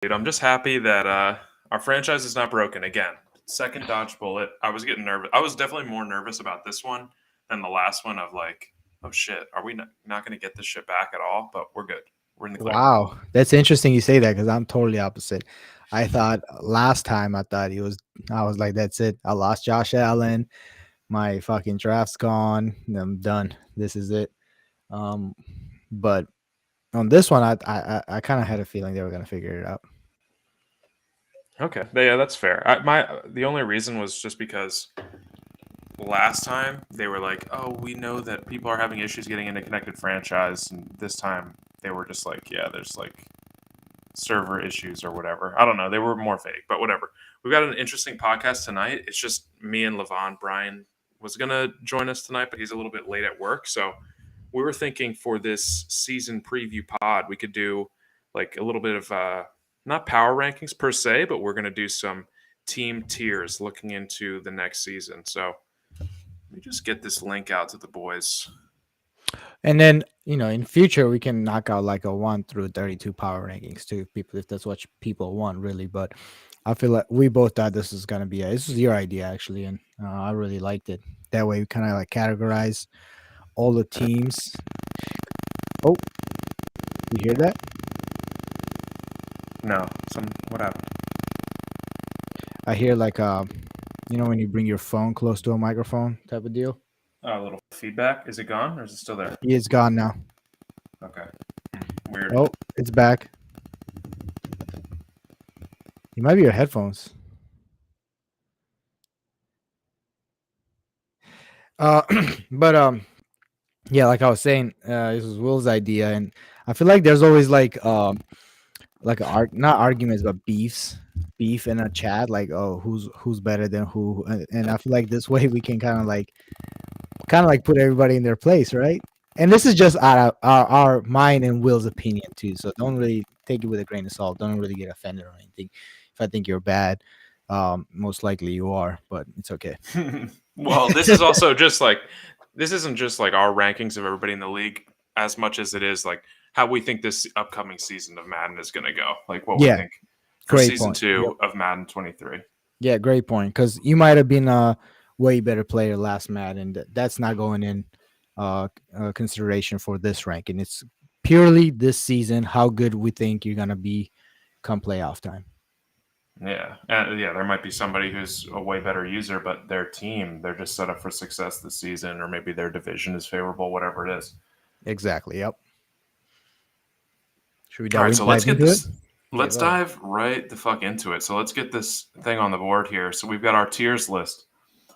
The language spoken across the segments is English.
dude. I'm just happy that our franchise is not broken again. Second dodge bullet. I was getting nervous. I was definitely more nervous about this one than the last one. Of like, oh shit, are we not going to get this shit back at all? But we're good. We're in the clear. Wow, that's interesting you say that because I'm totally opposite. I thought last time I thought he was. I was like, that's it. I lost Josh Allen. My fucking draft's gone. I'm done. This is it. Um, but on this one, I kind of had a feeling they were gonna figure it out. Okay, yeah, that's fair. The only reason was just because last time they were like, oh, we know that people are having issues getting into connected franchise, and this time they were just like, yeah, there's like server issues or whatever. I don't know. They were more vague, but whatever. We've got an interesting podcast tonight. It's just me and Levon. Brian was going to join us tonight, but he's a little bit late at work. So we were thinking for this season preview pod, we could do like a little bit of not power rankings per se, but we're going to do some team tiers looking into the next season. So let me just get this link out to the boys. And then in future we can knock out like a 1 through 32 power rankings too, people, if that's what people want, really. But I feel like we both thought this was gonna be this was your idea actually, and I really liked it. That way we kind of like categorize all the teams. Oh, you hear that? No, what happened? I hear like when you bring your phone close to a microphone type of deal. A little feedback. Is it gone or is it still there? Yeah, it's gone now. Okay. Weird. Oh, it's back. It might be your headphones. Uh, but yeah, like I was saying, this was Will's idea, and I feel like there's always like not arguments but beef in a chat, like, oh, who's better than who, and I feel like this way we can kind of like put everybody in their place, right? And this is just our mine and Will's opinion too, so don't really take it with a grain of salt. Don't really get offended or anything. If I think you're bad, most likely you are, but it's okay. Well, this is also just like this isn't just like our rankings of everybody in the league as much as it is like how we think this upcoming season of Madden is going to go. Like what we Yeah, think for great season point. Yep. 2 of Madden 23. Yeah, great point. Because you might have been a way better player last Madden, and that's not going in consideration for this ranking. It's purely this season how good we think you're gonna be come playoff time. Yeah. And yeah, there might be somebody who's a way better user, but their team, they're just set up for success this season, or maybe their division is favorable, whatever it is. Exactly. Yep. Should we All right, so let's dive get into it? this. Yeah, Let's go ahead. dive right the fuck into it. So let's get this thing on the board here. So we've got our tiers list.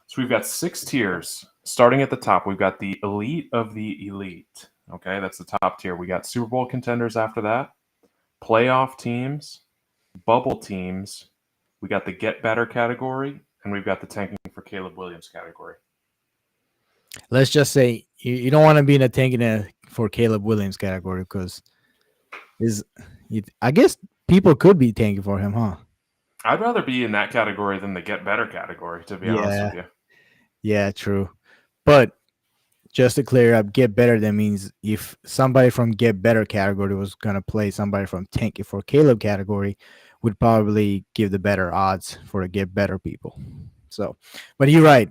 So we've got 6 tiers. Starting at the top, we've got the elite of the elite. Okay, that's the top tier. We got Super Bowl contenders after that, playoff teams, bubble teams. We got the get better category, and we've got the tanking for Caleb Williams category. Let's just say you don't want to be in a tanking for Caleb Williams category because I guess people could be tanking for him, huh? I'd rather be in that category than the get better category, to be honest Yeah. with you. Yeah. True. But just to clear up, get better, that means if somebody from get better category was gonna play somebody from tank for Caleb category, would probably give the better odds for the get better people. So, but you're right.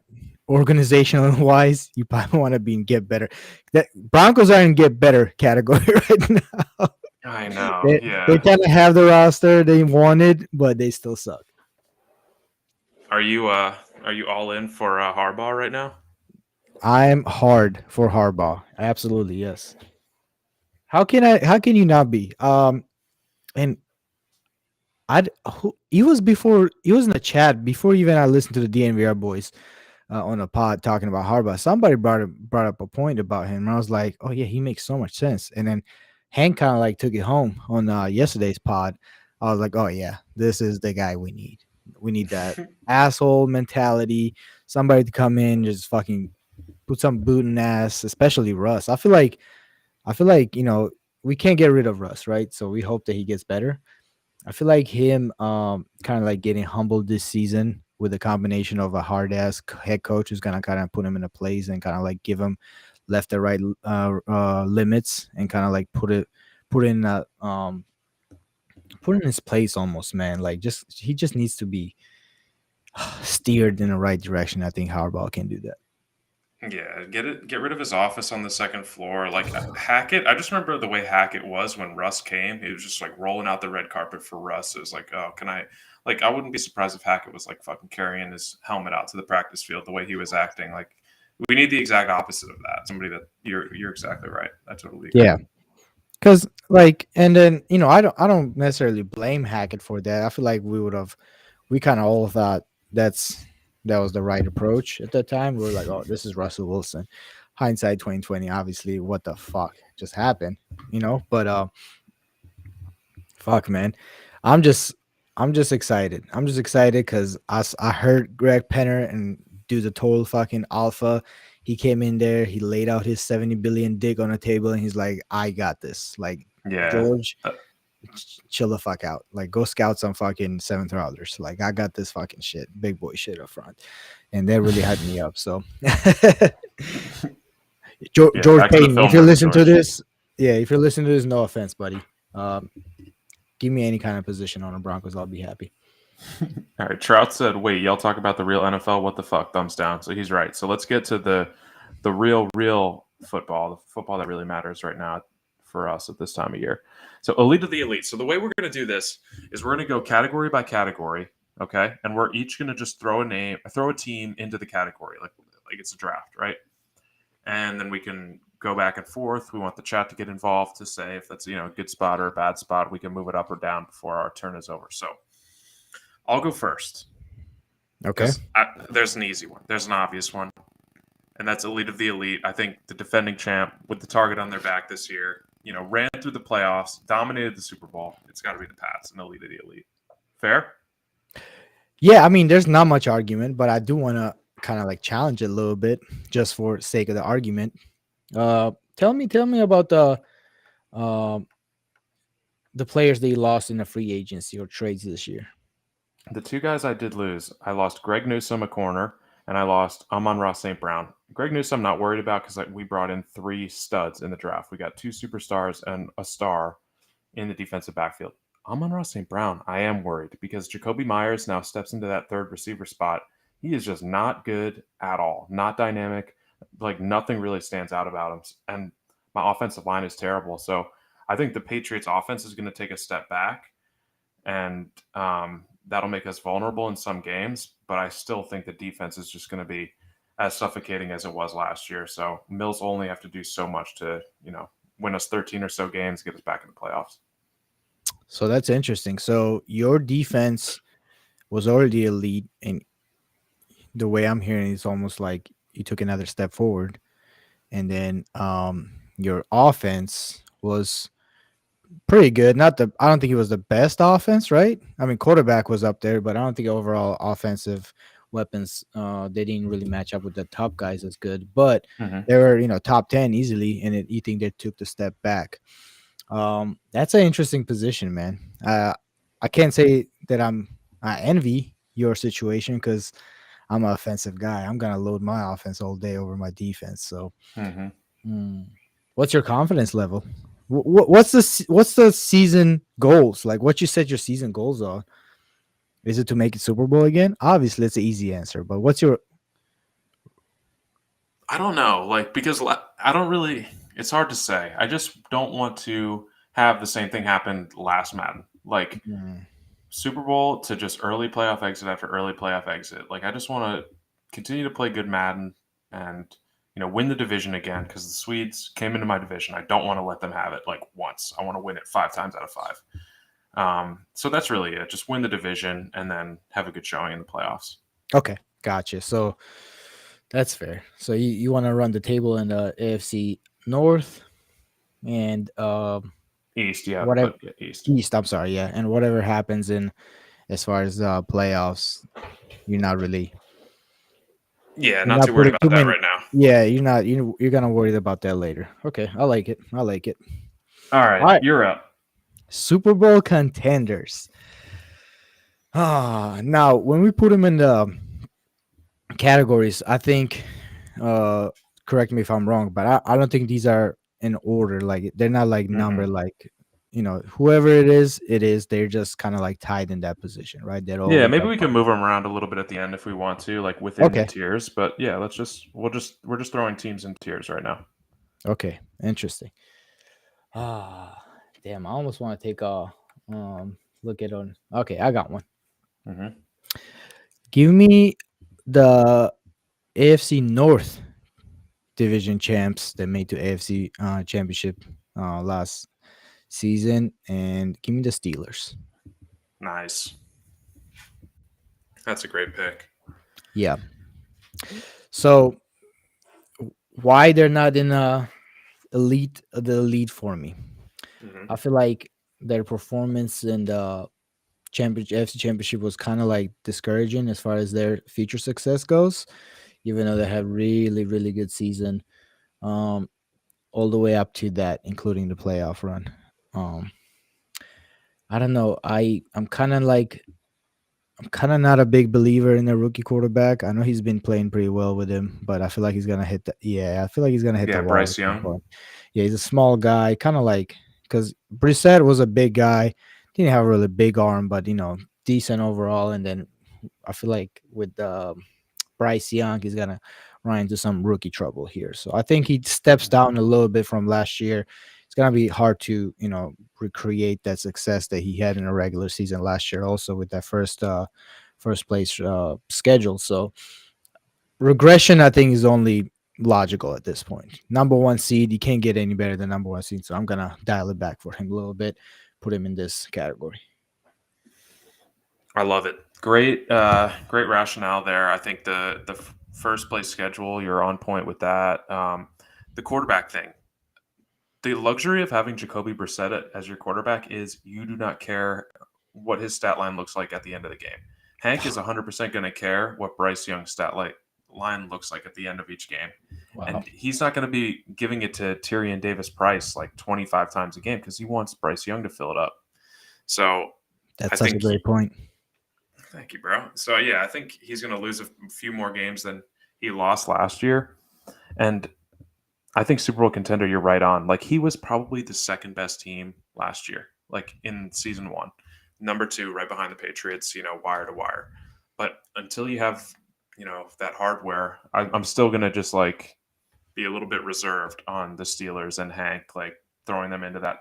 Organizational wise, you probably want to be in get better. That Broncos are in get better category right now. I know, They yeah. kind of have the roster they wanted, but they still suck. Are you all in for Harbaugh right now? I'm hard for Harbaugh. Absolutely, yes. How can you not be? And he was in the chat before even I listened to the DNVR boys on a pod talking about Harbaugh. Somebody brought up a point about him, and I was like, oh yeah, he makes so much sense. And then Hank kind of like took it home on yesterday's pod. I was like, oh yeah, this is the guy we need. We need that asshole mentality. Somebody to come in, just fucking put some boot in ass, especially Russ. I feel like we can't get rid of Russ, right? So we hope that he gets better. I feel like him kind of like getting humbled this season with a combination of a hard ass head coach who's gonna kind of put him in a place and kind of like give him left and right limits and kind of like put in put in his place almost, man. Like just he just needs to be steered in the right direction. I think Harbaugh can do that. Yeah, get rid of his office on the second floor. Like Hackett, I just remember the way Hackett was when Russ came. He was just like rolling out the red carpet for Russ. It was like, oh, can I? Like, I wouldn't be surprised if Hackett was like fucking carrying his helmet out to the practice field the way he was acting. Like, we need the exact opposite of that. Somebody that you're exactly right. I totally agree. Yeah, because like, and then I don't necessarily blame Hackett for that. I feel like we kind of all thought that was the right approach at that time. We were like, oh, this is Russell Wilson. Hindsight 2020, obviously, what the fuck just happened, But fuck, man, I'm just I'm just excited. I'm just excited because I heard Greg Penner and do the total fucking alpha. He came in there, he laid out his 70 billion dick on the table, and he's like, I got this. Like, Yeah. George, chill the fuck out. Like, go scout some fucking seventh rounders. Like, I got this fucking shit, big boy shit up front. And that really hyped me up. So George Back to the Payton, film if you room, listen to George. this, yeah, if you're listening to this, no offense, buddy. Give me any kind of position on the Broncos, I'll be happy. All right, Trout said, "Wait, y'all talk about the real NFL? What the fuck? Thumbs down." So he's right. So let's get to the real football, the football that really matters right now for us at this time of year. So elite of the elite. So the way we're going to do this is we're going to go category by category, okay? And we're each going to just throw a team into the category, like it's a draft, right? And then we can go back and forth. We want the chat to get involved to say if that's a good spot or a bad spot. We can move it up or down before our turn is over. So I'll go first. Okay. There's an easy one. There's an obvious one, and that's elite of the elite. I think the defending champ with the target on their back this year, ran through the playoffs, dominated the Super Bowl. It's got to be the Pats and elite of the elite. Fair? Yeah, I mean, there's not much argument, but I do want to kind of like challenge it a little bit just for sake of the argument. Tell me about the players that you lost in the free agency or trades this year. The two guys I did lose, I lost Greg Newsome, a corner, and I lost Amon-Ra St. Brown. Greg Newsome, I'm not worried about because we brought in 3 studs in the draft. We got 2 superstars and a star in the defensive backfield. Amon-Ra St. Brown, I am worried because Jacoby Myers now steps into that third receiver spot. He is just not good at all, not dynamic. Like nothing really stands out about him. And my offensive line is terrible. So I think the Patriots offense is going to take a step back. And that'll make us vulnerable in some games, but I still think the defense is just going to be as suffocating as it was last year. So Mills only have to do so much to, win us 13 or so games, get us back in the playoffs. So that's interesting. So your defense was already elite, and the way I'm hearing it's almost like you took another step forward, and then your offense was pretty good. I don't think it was the best offense, right? I mean, quarterback was up there, but I don't think overall offensive weapons they didn't really match up with the top guys as good. But they were top 10 easily, and you think they took the step back. That's an interesting position, man. I can't say that I envy your situation because I'm an offensive guy. I'm gonna load my offense all day over my defense. So, what's your confidence level? What's the season goals? Like, what you set your season goals are? Is it to make it Super Bowl again? Obviously, it's an easy answer. But what's your? I don't know, because I don't really. It's hard to say. I just don't want to have the same thing happen last Madden. Super Bowl to just early playoff exit after early playoff exit. Like I just want to continue to play good Madden and win the division again because the Swedes came into my division. I don't want to let them have it once. I want to win it 5 times out of 5. So that's really it. Just win the division and then have a good showing in the playoffs. Okay, gotcha. So that's fair. So you want to run the table in the AFC North and East, yeah. Whatever East. I'm sorry, yeah. And whatever happens in as far as playoffs, you're not really not too worried about that right now. Yeah, you're gonna worry about that later. Okay, I like it. All right, you're up. Super Bowl contenders. Now when we put them in the categories, I think correct me if I'm wrong, but I don't think these are in order. Like they're not like number like whoever it is, they're just kind of like tied in that position, right? They're Yeah, always maybe like, we can move them around a little bit at the end if we want to, like within the okay, tiers. But yeah, we're just throwing teams in tiers right now. okay, interesting. Ah, damn, I almost want to take a look at on. Okay, I got one. Hmm. Give me the AFC North division champs that made to AFC championship last season, and give me the Steelers. Nice. That's a great pick. Yeah. So why they're not in the elite for me? Hmm. I feel like their performance in the championship AFC championship was kind of like discouraging as far as their future success goes, even though they had really really good season, um, all the way up to that, including the playoff run. Um, I don't know. I'm kind of not a big believer in a rookie quarterback. I know he's been playing pretty well with him, but I feel like he's gonna hit the yeah. I feel like he's gonna hit the Yeah, wall at Bryce some Young. point. Yeah, he's a small guy, kind of like because Brissett was a big guy, didn't have a really big arm, but decent overall. And then I feel like with Bryce Young, he's gonna run into some rookie trouble here. So I think he steps Mhm. down a little bit from last year. It's gonna be hard to recreate that success that he had in a regular season last year, also with that first place schedule. So regression, I think, is only logical at this point. Number one seed, you can't get any better than number one seed. So I'm gonna dial it back for him a little bit, put him in this category. I love it. Great rationale there. I think the first place schedule, you're on point with that. The quarterback thing, the luxury of having Jacoby Brissett as your quarterback is you do not care what his stat line looks like at the end of the game. Hank is 100% going to care what Bryce Young's line looks like at the end of each game. Wow, And he's not going to be giving it to Tyrion Davis Price like 25 times a game because he wants Bryce Young to fill it up. So I that's such a think, great point. thank you, bro. So yeah, I think he's going to lose a few more games than he lost last year. And I think Super Bowl contender, you're right on. Like he was probably the second best team last year, like in season one. Number two, right behind the Patriots, wire to wire. But until you have, that hardware, I'm still gonna just like be a little bit reserved on the Steelers and Hank, like throwing them into that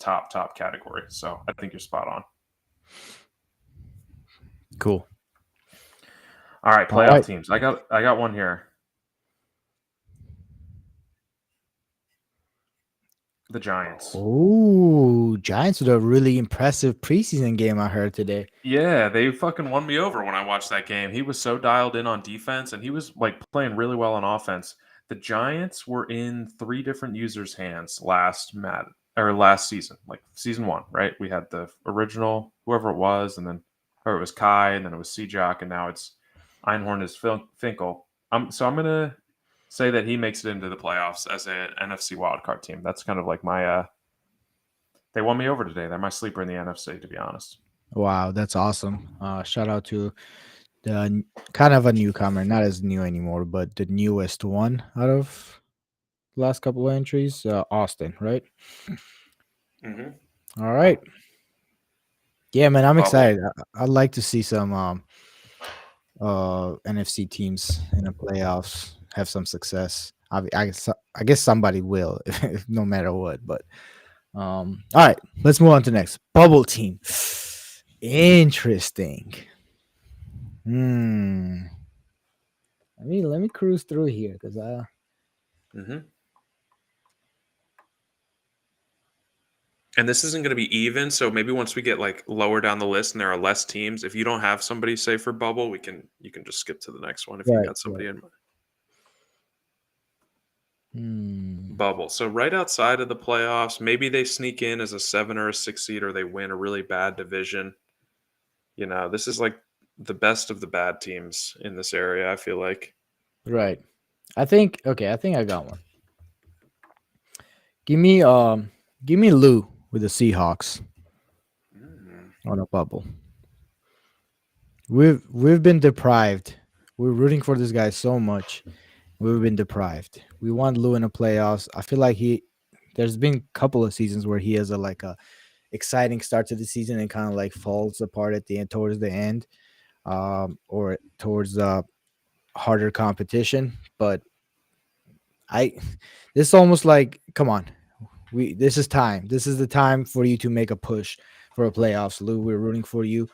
top category. So I think you're spot on. Cool. All right, All playoff right. teams. I got one here. The Giants. Oh, Giants with a really impressive preseason game I heard today. Yeah, they fucking won me over when I watched that game. He was so dialed in on defense and he was like playing really well on offense. The Giants were in three different users' hands last season, like season one, right? We had the original, whoever it was, and then or it was Kai, and then it was Seajock, and now it's Einhorn is Finkel. So I'm gonna say that he makes it into the playoffs as an NFC wildcard team. That's kind of like my they won me over today. They're my sleeper in the NFC, to be honest. Wow, that's awesome. Shout out to kind of a newcomer, not as new anymore, but the newest one out of the last couple of entries, Austin, right? Mm-hmm. All right. Yeah, man, I'm Bubble. excited. I'd like to see some NFC teams in the playoffs have some success. I guess somebody will, no matter what. But all right, let's move on to next bubble team. Interesting. Hmm. Let me cruise through here because I Mm-hmm. And this isn't going to be even, so maybe once we get like lower down the list and there are less teams, if you don't have somebody say for bubble, you can just skip to the next one if you right, got right. somebody in mind. Hmm. Bubble. So right outside of the playoffs, maybe they sneak in as a 7 or a 6 seed or they win a really bad division. This is like the best of the bad teams in this area, I feel like. Right. I think I got one. Give me give me Lou with the Seahawks Mm. on a bubble. We've been deprived. We're rooting for this guy so much. We've been deprived. We want Lou in the playoffs. I feel like there's been a couple of seasons where he has a exciting start to the season and kind of like falls apart at the end towards the end, or towards harder competition. But I this is almost like, come on, we this is time. This is the time for you to make a push for a playoffs, Lou. We're rooting for you.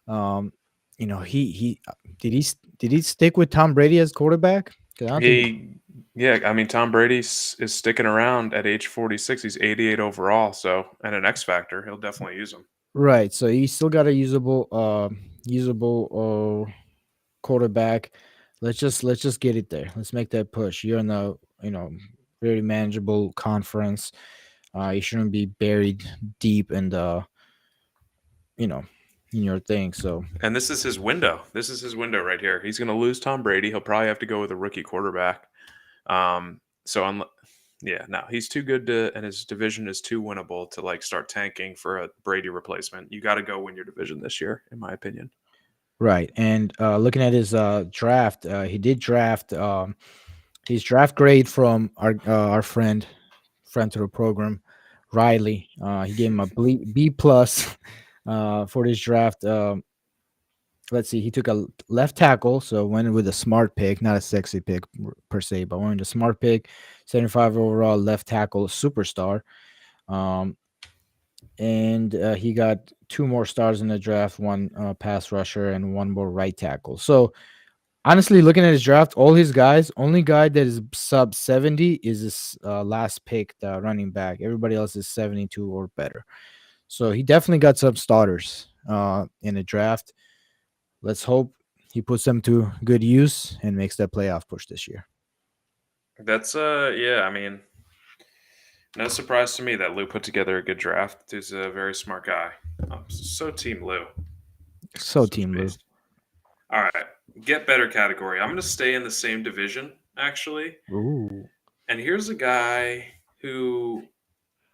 Um, he did he stick with Tom Brady as quarterback? Because I don't think Yeah, I mean, Tom Brady is sticking around at age 46. He's 88 overall, so and an X factor. He'll definitely use him. right. So he still got a usable quarterback. Let's just get it there. Let's make that push. You're in the very manageable conference. You shouldn't be buried deep in the you know in your thing. So And this is his window. This is his window right here. He's going to lose Tom Brady. He'll probably have to go with a rookie quarterback. Yeah, no, he's too good to, and his division is too winnable to like start tanking for a Brady replacement. You got to go win your division this year, in my opinion. right, and looking at his draft, he did draft his draft grade from our friend to the program, Riley. He gave him a B plus for this draft. Let's see, he took a left tackle, so went with a smart pick, not a sexy pick per se, but went with a smart pick, 75 overall left tackle superstar. Um, and he got two more stars in the draft, one pass rusher and one more right tackle. So honestly, looking at his draft, all his guys, only guy that is sub 70 is his last pick, the running back. Everybody else is 72 or better. So he definitely got some starters in the draft. Let's hope he puts them to good use and makes that playoff push this year. That's yeah. I mean, no surprise to me that Lou put together a good draft. He's a very smart guy. So team Lou, So such a Team Lou. beast. All right, get better category. I'm going to stay in the same division actually, Ooh. and here's a guy who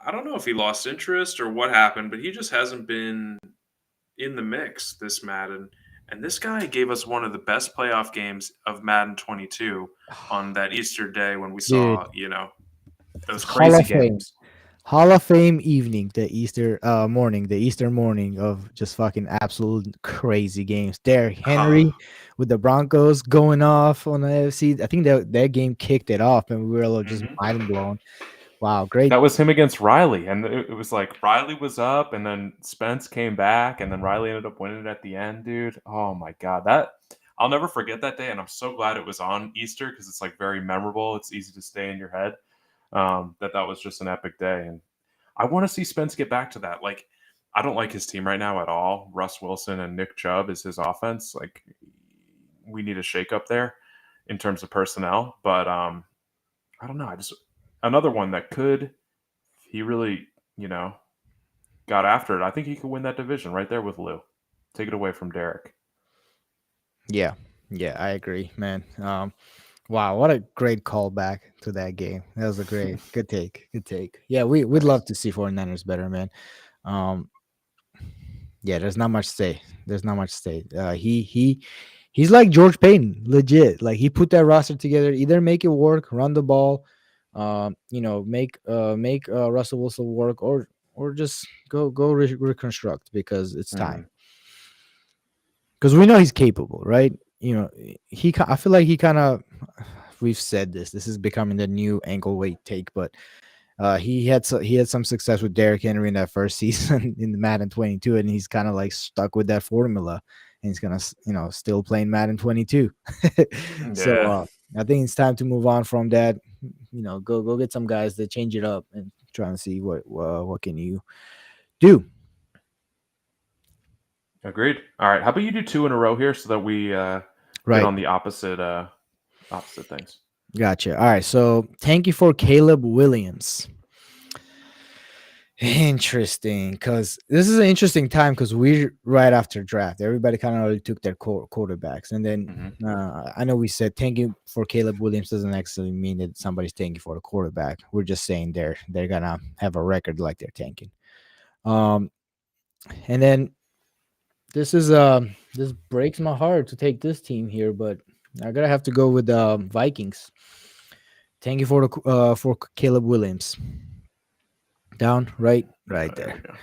I don't know if he lost interest or what happened, but he just hasn't been in the mix this Madden. And this guy gave us one of the best playoff games of Madden 22 on that Easter day when we Dude, saw, those Hall crazy of Fame. games. Hall of Fame evening, the Easter morning of just fucking absolute crazy games. Derrick Huh. Henry with the Broncos going off on the AFC. I think that game kicked it off, and we were all just hmm mind blown. Wow, great. That was him against Riley. And it was like Riley was up, and then Spence came back, and then Riley ended up winning it at the end, dude. Oh my God. I'll never forget that day. And I'm so glad it was on Easter because it's like very memorable. It's easy to stay in your head. That was just an epic day. And I want to see Spence get back to that. Like, I don't like his team right now at all. Russ Wilson and Nick Chubb is his offense. Like, we need a shakeup there in terms of personnel. But I don't know. I just another one that could. He really, got after it. I think he could win that division right there with Lou. Take it away from Derek. Yeah, yeah, I agree, man. Wow, what a great callback to that game. That was a good take, good take. Yeah, we'd love Nice. to see 49ers better, man. Um, yeah, there's not much to say. There's not much to say. He's like George Payton, legit. Like he put that roster together. Either make it work, run the ball, make Russell Wilson work, or just go reconstruct because it's time. Mhm. Because we know he's capable, right? I feel like he kind of. We've said this. This is becoming the new ankle weight take, but he had some success with Derrick Henry in that first season in the Madden 22, and he's kind of like stuck with that formula, and he's gonna still playing Madden 22. So Yeah, I think it's time to move on from that. Go get some guys that change it up and try and see what can you do. agreed. All right, how about you do two in a row here so that we hit Right, on the opposite things. gotcha. All right, so thank you for Caleb Williams. Interesting, because this is an interesting time because we're right after draft. Everybody kind of already took their quarterbacks, and then hmm I know we said thank you for Caleb Williams doesn't actually mean that somebody's thanking for the quarterback. We're just saying they're gonna have a record like they're tanking. Um, and then this breaks my heart to take this team here, but I gotta have to go with the Vikings. Thank you for Caleb Williams. Down, right There there. we go.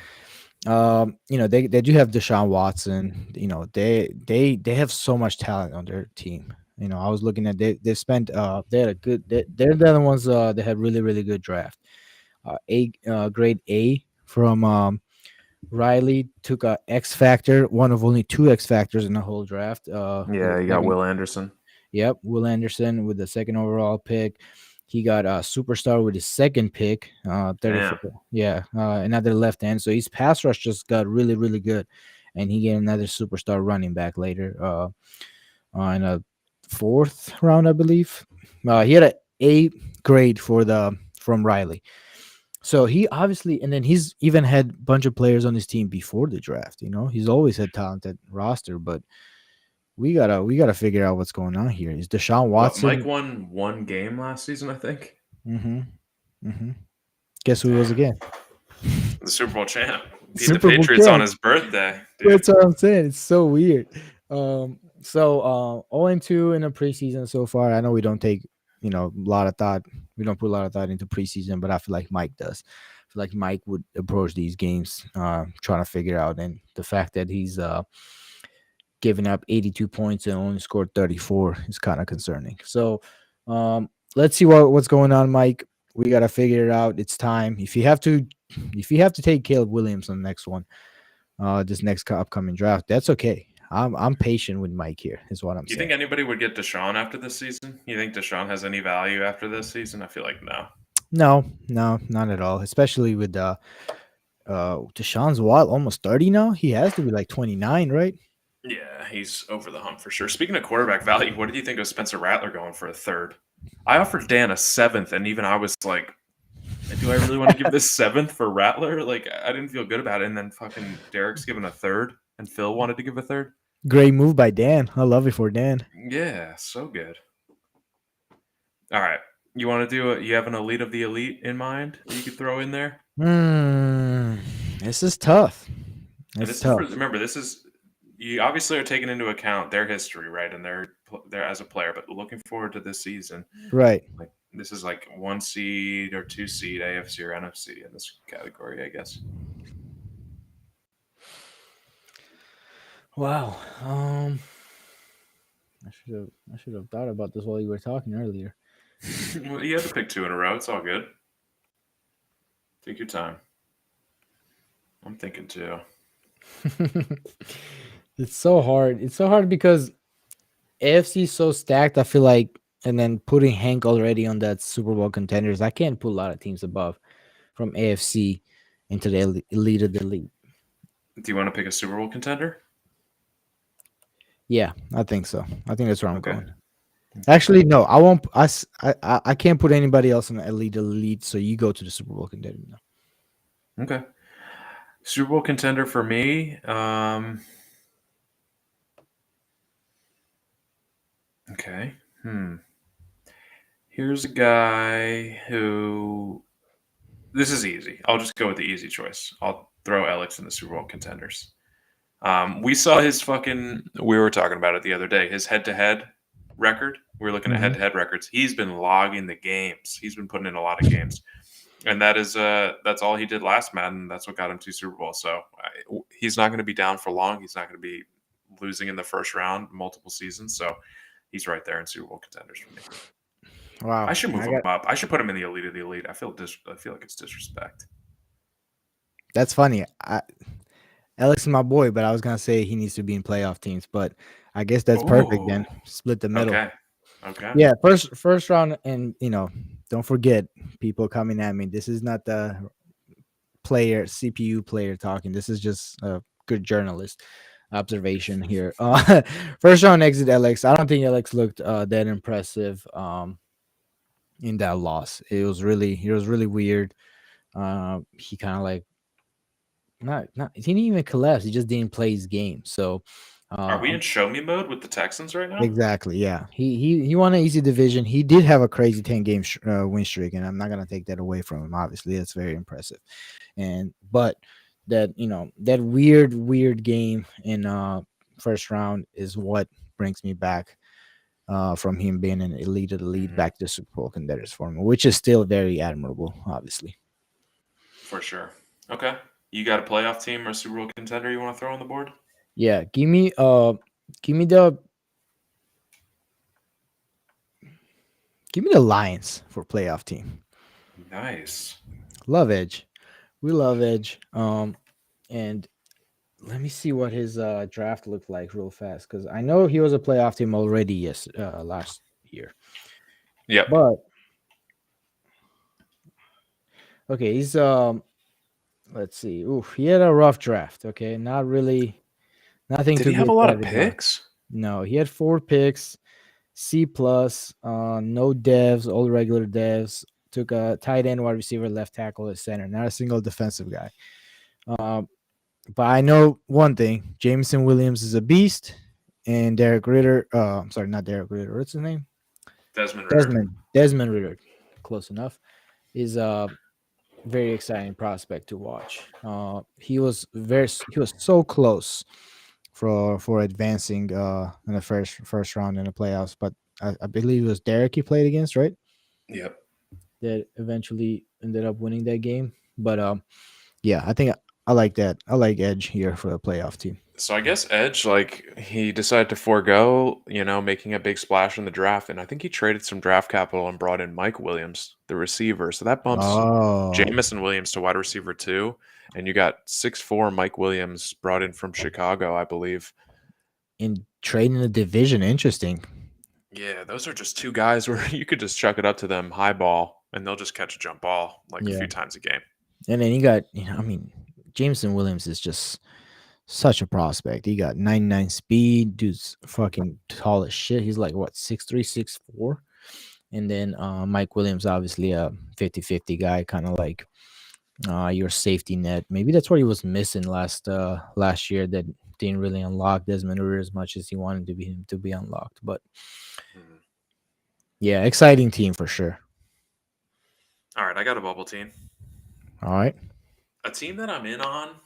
they do have Deshaun Watson. They have so much talent on their team. I was looking at they spent they had a good they're the other ones that had really really good draft. Grade A from Riley took a X factor, one of only two X factors in the whole draft. Yeah, you got Will Anderson. Yep, Will Anderson with the second overall pick. He got a superstar with his second pick, Damn. 34. Yeah, another left end. So his pass rush just got really, really good, and he get another superstar running back later, in a fourth round, I believe. He had a A grade for the from Riley. So he obviously, and then he's even had a bunch of players on his team before the draft. He's always had talented roster, but we gotta figure out what's going on here. Is Deshaun What? Mike Watson? won one game last season, I think. Mm-hmm. Mm-hmm. Guess who it was Damn. again? The Super Bowl champ beat the Super Bowl Patriots on champ. his birthday, dude. That's what I'm saying. It's so weird. So 0-2 in the preseason so far. I know we don't take a lot of thought. We don't put a lot of thought into preseason, but I feel like Mike does. I feel like Mike would approach these games trying to figure out, and the fact that he's giving up 82 points and only scored 34 is kind of concerning. So let's see what's going on, Mike. We gotta figure it out. It's time. If you have to take Caleb Williams on the next one, this next upcoming draft, that's okay. I'm patient with Mike here, is what I'm You saying. think anybody would get Deshaun after this season? You think Deshaun has any value after this season? I feel like no. No, no, not at all. Especially with Deshaun's what, almost 30 now? He has to be like 29, right? Yeah, he's over the hump for sure. Speaking of quarterback value, what did you think of Spencer Rattler going for a third? I offered Dan a seventh, and even I was like, do I really want to give this seventh for Rattler? Like, I didn't feel good about it. And then fucking Derek's given a third, and Phil wanted to give a third. Great move by Dan. I love it for Dan. Yeah, so good. All right. You want to do it? You have an elite of the elite in mind that you could throw in there? Hmm. This is tough. And It's this is for, tough. remember, this is, you obviously are taking into account their history, right? And their as a player, but looking forward to this season. Right. Like, this is like 1 seed or 2 seed AFC or NFC in this category, I guess. Wow. I should have thought about this while you were talking earlier. Well, you had to pick two in a row. It's all good. Take your time. I'm thinking too. It's so hard. It's so hard because AFC is so stacked. I feel like, and then putting Hank already on that Super Bowl contenders, I can't put a lot of teams above from AFC into the elite of the league. Do you want to pick a Super Bowl contender? Yeah, I think so. I think that's where I'm Okay. going. Actually, no, I won't. I can't put anybody else in the elite. So you go to the Super Bowl contender now. Okay. Super Bowl contender for me. Okay. Here's a guy who. This is easy. I'll just go with the easy choice. I'll throw Alex in the Super Bowl contenders. We saw his fucking. We were talking about it the other day. His head-to-head record. We were looking at Mhm. head-to-head records. He's been logging the games. He's been putting in a lot of games, and that's all he did last Madden. That's what got him to Super Bowl. So he's not going to be down for long. He's not going to be losing in the first round multiple seasons. So he's right there in Super Bowl contenders for me. Wow, I should move I him got. up. I should put him in the elite of the elite. I feel like it's disrespect. That's funny. Alex is my boy, but I was gonna say he needs to be in playoff teams. But I guess that's perfect then. Oh, Split the middle. okay, okay. Yeah, first round, and don't forget, people coming at me. This is not the player CPU player talking. This is just a good journalist observation here. First round exit Alex. I don't think Alex looked that impressive in that loss. It was really weird. He kind of like not he didn't even collapse. He just didn't play his game. So Are we I'm in show me mode with the Texans right now? exactly, yeah. He won an easy division. He did have a crazy 10 game win streak, and I'm not gonna take that away from him. Obviously, that's very impressive. But that weird game in first round is what brings me back from him being an elite of the lead Mhm. back to Super Bowl contenders for me, which is still very admirable, obviously. For sure. Okay. You got a playoff team or Super Bowl contender you want to throw on the board? Yeah, give me the Lions for playoff team. Nice. Love Edge. We love Edge. And let me see what his draft looked like real fast because I know he was a playoff team already. Yes, last year. Yep. But okay, he's let's see. Ooh, he had a rough draft. Okay, not really, nothing Did to he be have a lot of excited about. picks? No, he had 4 picks, C plus, no devs, all regular devs. Took a tight end, wide receiver, left tackle, at center. Not a single defensive guy. Um, but I know one thing: Jameson Williams is a beast, and Derek Ritter. I'm sorry, not Derek Ritter. What's his name? Desmond Ritter. Desmond Ritter. Close enough. Is a very exciting prospect to watch. He was so close for advancing in the first round in the playoffs, but I believe it was Derek he played against, right? Yep. That eventually ended up winning that game. But yeah, I think I like that. I like Edge here for the playoff team. So I guess Edge, like, he decided to forego, making a big splash in the draft, and I think he traded some draft capital and brought in Mike Williams, the receiver. So that bumps Oh, Jamison Williams to wide receiver two, and you got 6'4" Mike Williams brought in from Chicago, I believe. in trading the division, interesting. Yeah, those are just two guys where you could just chuck it up to them high ball, and they'll just catch a jump ball like a Yeah, few times a game. and then you got I mean, Jameson Williams is just such a prospect. He got 99 speed. Dude's fucking tall as shit. He's like what 6'3", 6'4". And then Mike Williams, obviously a 50-50 guy, kind of like your safety net. Maybe that's what he was missing last year that didn't really unlock Desmond Ritter as much as he wanted to be unlocked. But Mhm. yeah, exciting team for sure. All right, I got a bubble team. All right. A team that I'm in on.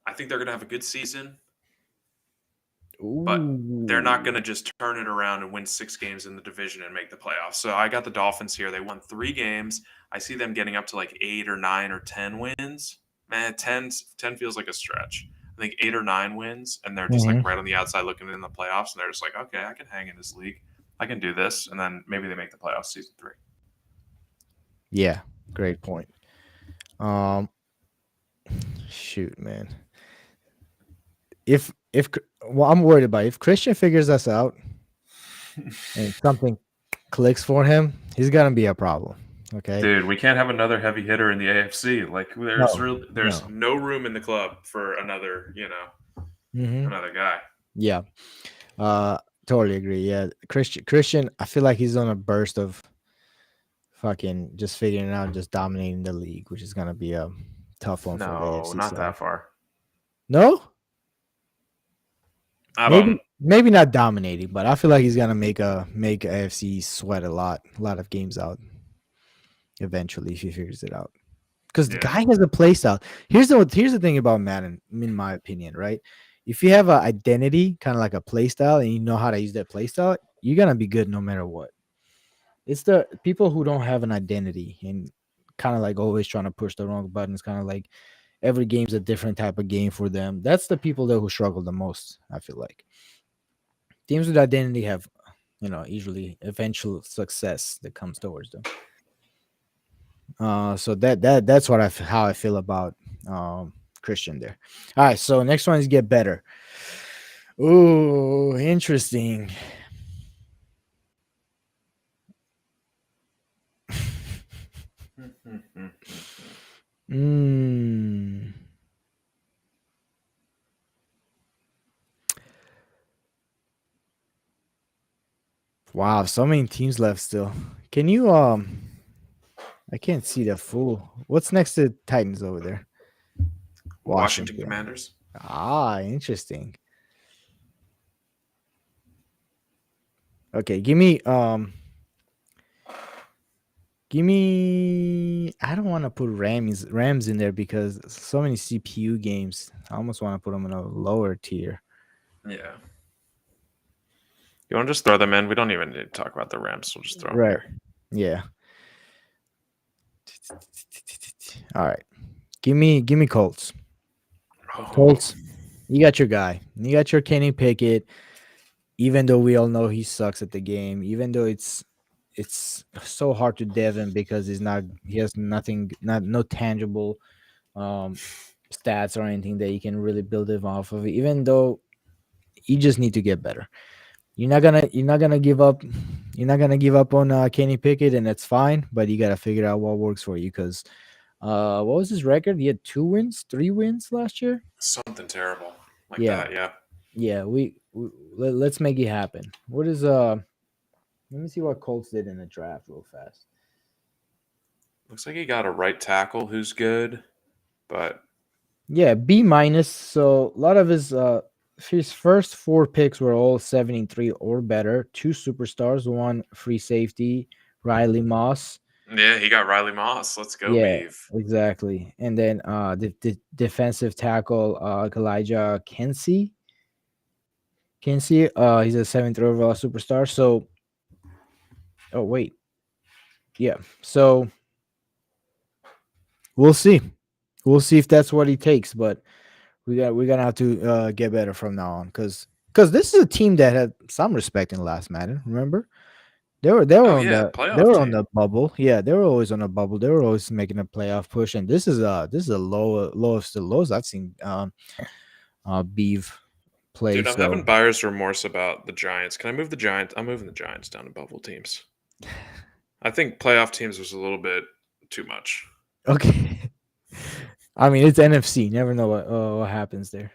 I think they're going to have a good season, but they're not Ooh. going to just turn it around and win 6 games in the division and make the playoffs. So I got the Dolphins here. They won 3 games. I see them getting up to like 8 or 9 or 10 wins. Man, 10 feels like a stretch. I think 8 or 9 wins, and they're just like Mhm. right on the outside looking in the playoffs, and they're just like, okay, I can hang in this league. I can do this, and then maybe they make the playoffs season 3. Yeah, great point. Um, shoot, man. If well, I'm worried about if Christian figures us out and something clicks for him, he's gonna be a problem. Okay. Dude, we can't have another heavy hitter in the AFC. Like No, there's no. no room in the club for another, Hmm. another guy. Yeah. Uh, totally agree. Yeah, Christian. I feel like he's on a burst of fucking just figuring it out, and just dominating the league, which is gonna be a tough one for the No, AFC not side. that far. No, I don't. maybe not dominating, but I feel like he's gonna make AFC sweat a lot of games out eventually if he figures it out. Because the Yeah. guy has a play style. Here's the thing about Madden, in my opinion, right? If you have an identity, kind of like a play style, and you know how to use that play style, you're gonna be good no matter what. It's the people who don't have an identity and kind of like always trying to push the wrong buttons, kind of like every game's a different type of game for them. That's the people that who struggle the most, I feel like. Teams with identity have, usually eventual success that comes towards them. So that's what how I feel about Christian there. All right, so next one is get better. Ooh, interesting. Mm. Wow, so many teams left still. Can you I can't see the full. What's next to Titans over there? Washington Washington. Commanders. Ah, interesting. Okay, give me I don't want to put Rams in there because so many CPU games. I almost want to put them in a lower tier. Yeah. You want to just throw them in? We don't even need to talk about the Rams. We'll just throw them Right. here. Yeah. All right. Give me Colts. Oh, Colts. You got your guy. You got your Kenny Pickett. Even though we all know he sucks at the game, even though it's so hard to dev him because he has nothing, not no tangible um stats or anything that you can really build him off of. Even though you just need to get better. You're not gonna give up. You're not gonna give up on Kenny Pickett, and that's fine. But you gotta figure out what works for you. Because what was his record? He had 2 wins, 3 wins last year. something terrible like Yeah, that. Yeah. yeah. Let's make it happen. What is Let me see what Colts did in the draft real fast. Looks like he got a right tackle who's good, but Yeah, B minus. So a lot of his first 4 picks were all 73 or better. 2 superstars, one free safety, Riley Moss. yeah, he got Riley Moss. Let's go, Yeah, Beeve. exactly. And then the defensive tackle Elijah Kensey. He's a 7th overall superstar. So oh wait. Yeah. So we'll see. We'll see if that's what he takes, but we're gonna have to get better from now on because this is a team that had some respect in last Madden. Remember, Oh yeah, they playoff were on team. the bubble. Yeah, they were always on a bubble. They were always making a playoff push, and this is a lowest of lows I've seen. Beeve play. Dude, I'm So having buyer's remorse about the Giants. Can I move the Giants? I'm moving the Giants down to bubble teams. I think playoff teams was a little bit too much. okay. I mean, it's NFC. Never know what happens there.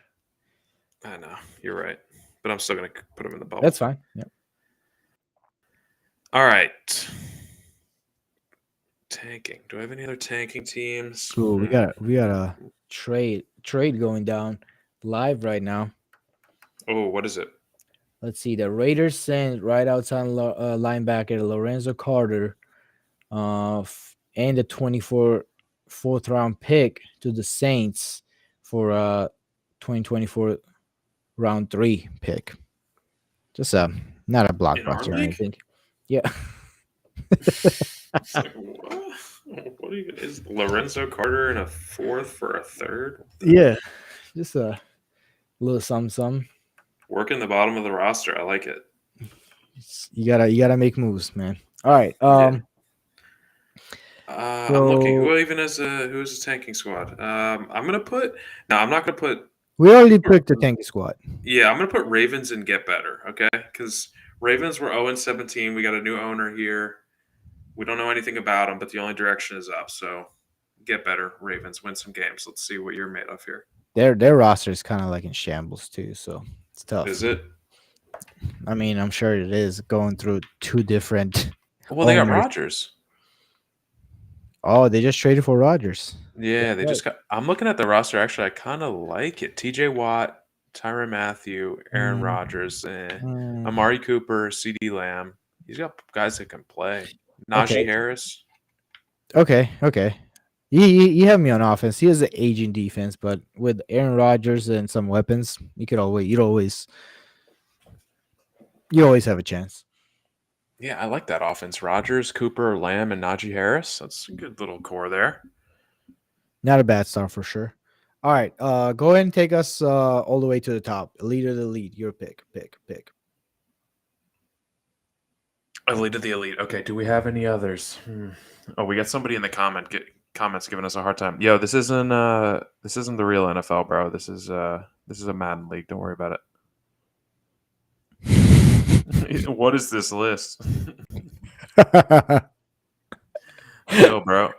I know you're right, but I'm still gonna put them in the That's bubble. fine. Yeah. All right, tanking. Do I have any other tanking teams? Cool. We got a trade going down live right now. Oh, what is it? Let's see. The Raiders sent right outside linebacker Lorenzo Carter, and the 4th round pick to the Saints for 2024 round 3 pick. Just not a In our blockbuster or league? anything. Yeah. It's like what? What are you, is Lorenzo Carter in a 4th for a 3rd? What the Yeah. hell? Just a little some. Working the bottom of the roster. I like it. You gotta make moves, man. All right. Yeah. I'm looking. So Who is a tanking squad? I'm gonna put. No, I'm not gonna put. we already picked the tank squad. Yeah, I'm gonna put Ravens and get better. Okay, because Ravens were 0-17. We got a new owner here. We don't know anything about them, but the only direction is up. So get better, Ravens. Win some games. Let's see what you're made of here. Their roster is kind of like in shambles too, so it's tough. Is it? I mean, I'm sure it is going through 2 different Well, they got owners. Rodgers. Oh, they just traded for Rodgers. Yeah, That's they right. just got. I'm looking at the roster. Actually, I kind of like it. T.J. Watt, Tyron Matthew, Aaron Mm, Rodgers, mm, Amari Cooper, C.D. Lamb. He's got guys that can play. Najee okay, Harris. okay. You have me on offense. He has an aging defense, but with Aaron Rodgers and some weapons, you always have a chance. Yeah, I like that offense. Rodgers, Cooper, Lamb, and Najee Harris. That's a good little core there. Not a bad start for sure. All right, go ahead and take us all the way to the top. Elite of the lead. Your pick. Elite of the elite. Okay, do we have any others? Oh, we got somebody in the comments giving us a hard time. Yo, this isn't the real NFL, bro. This is a Madden league. Don't worry about it. What is this list? Yo, bro.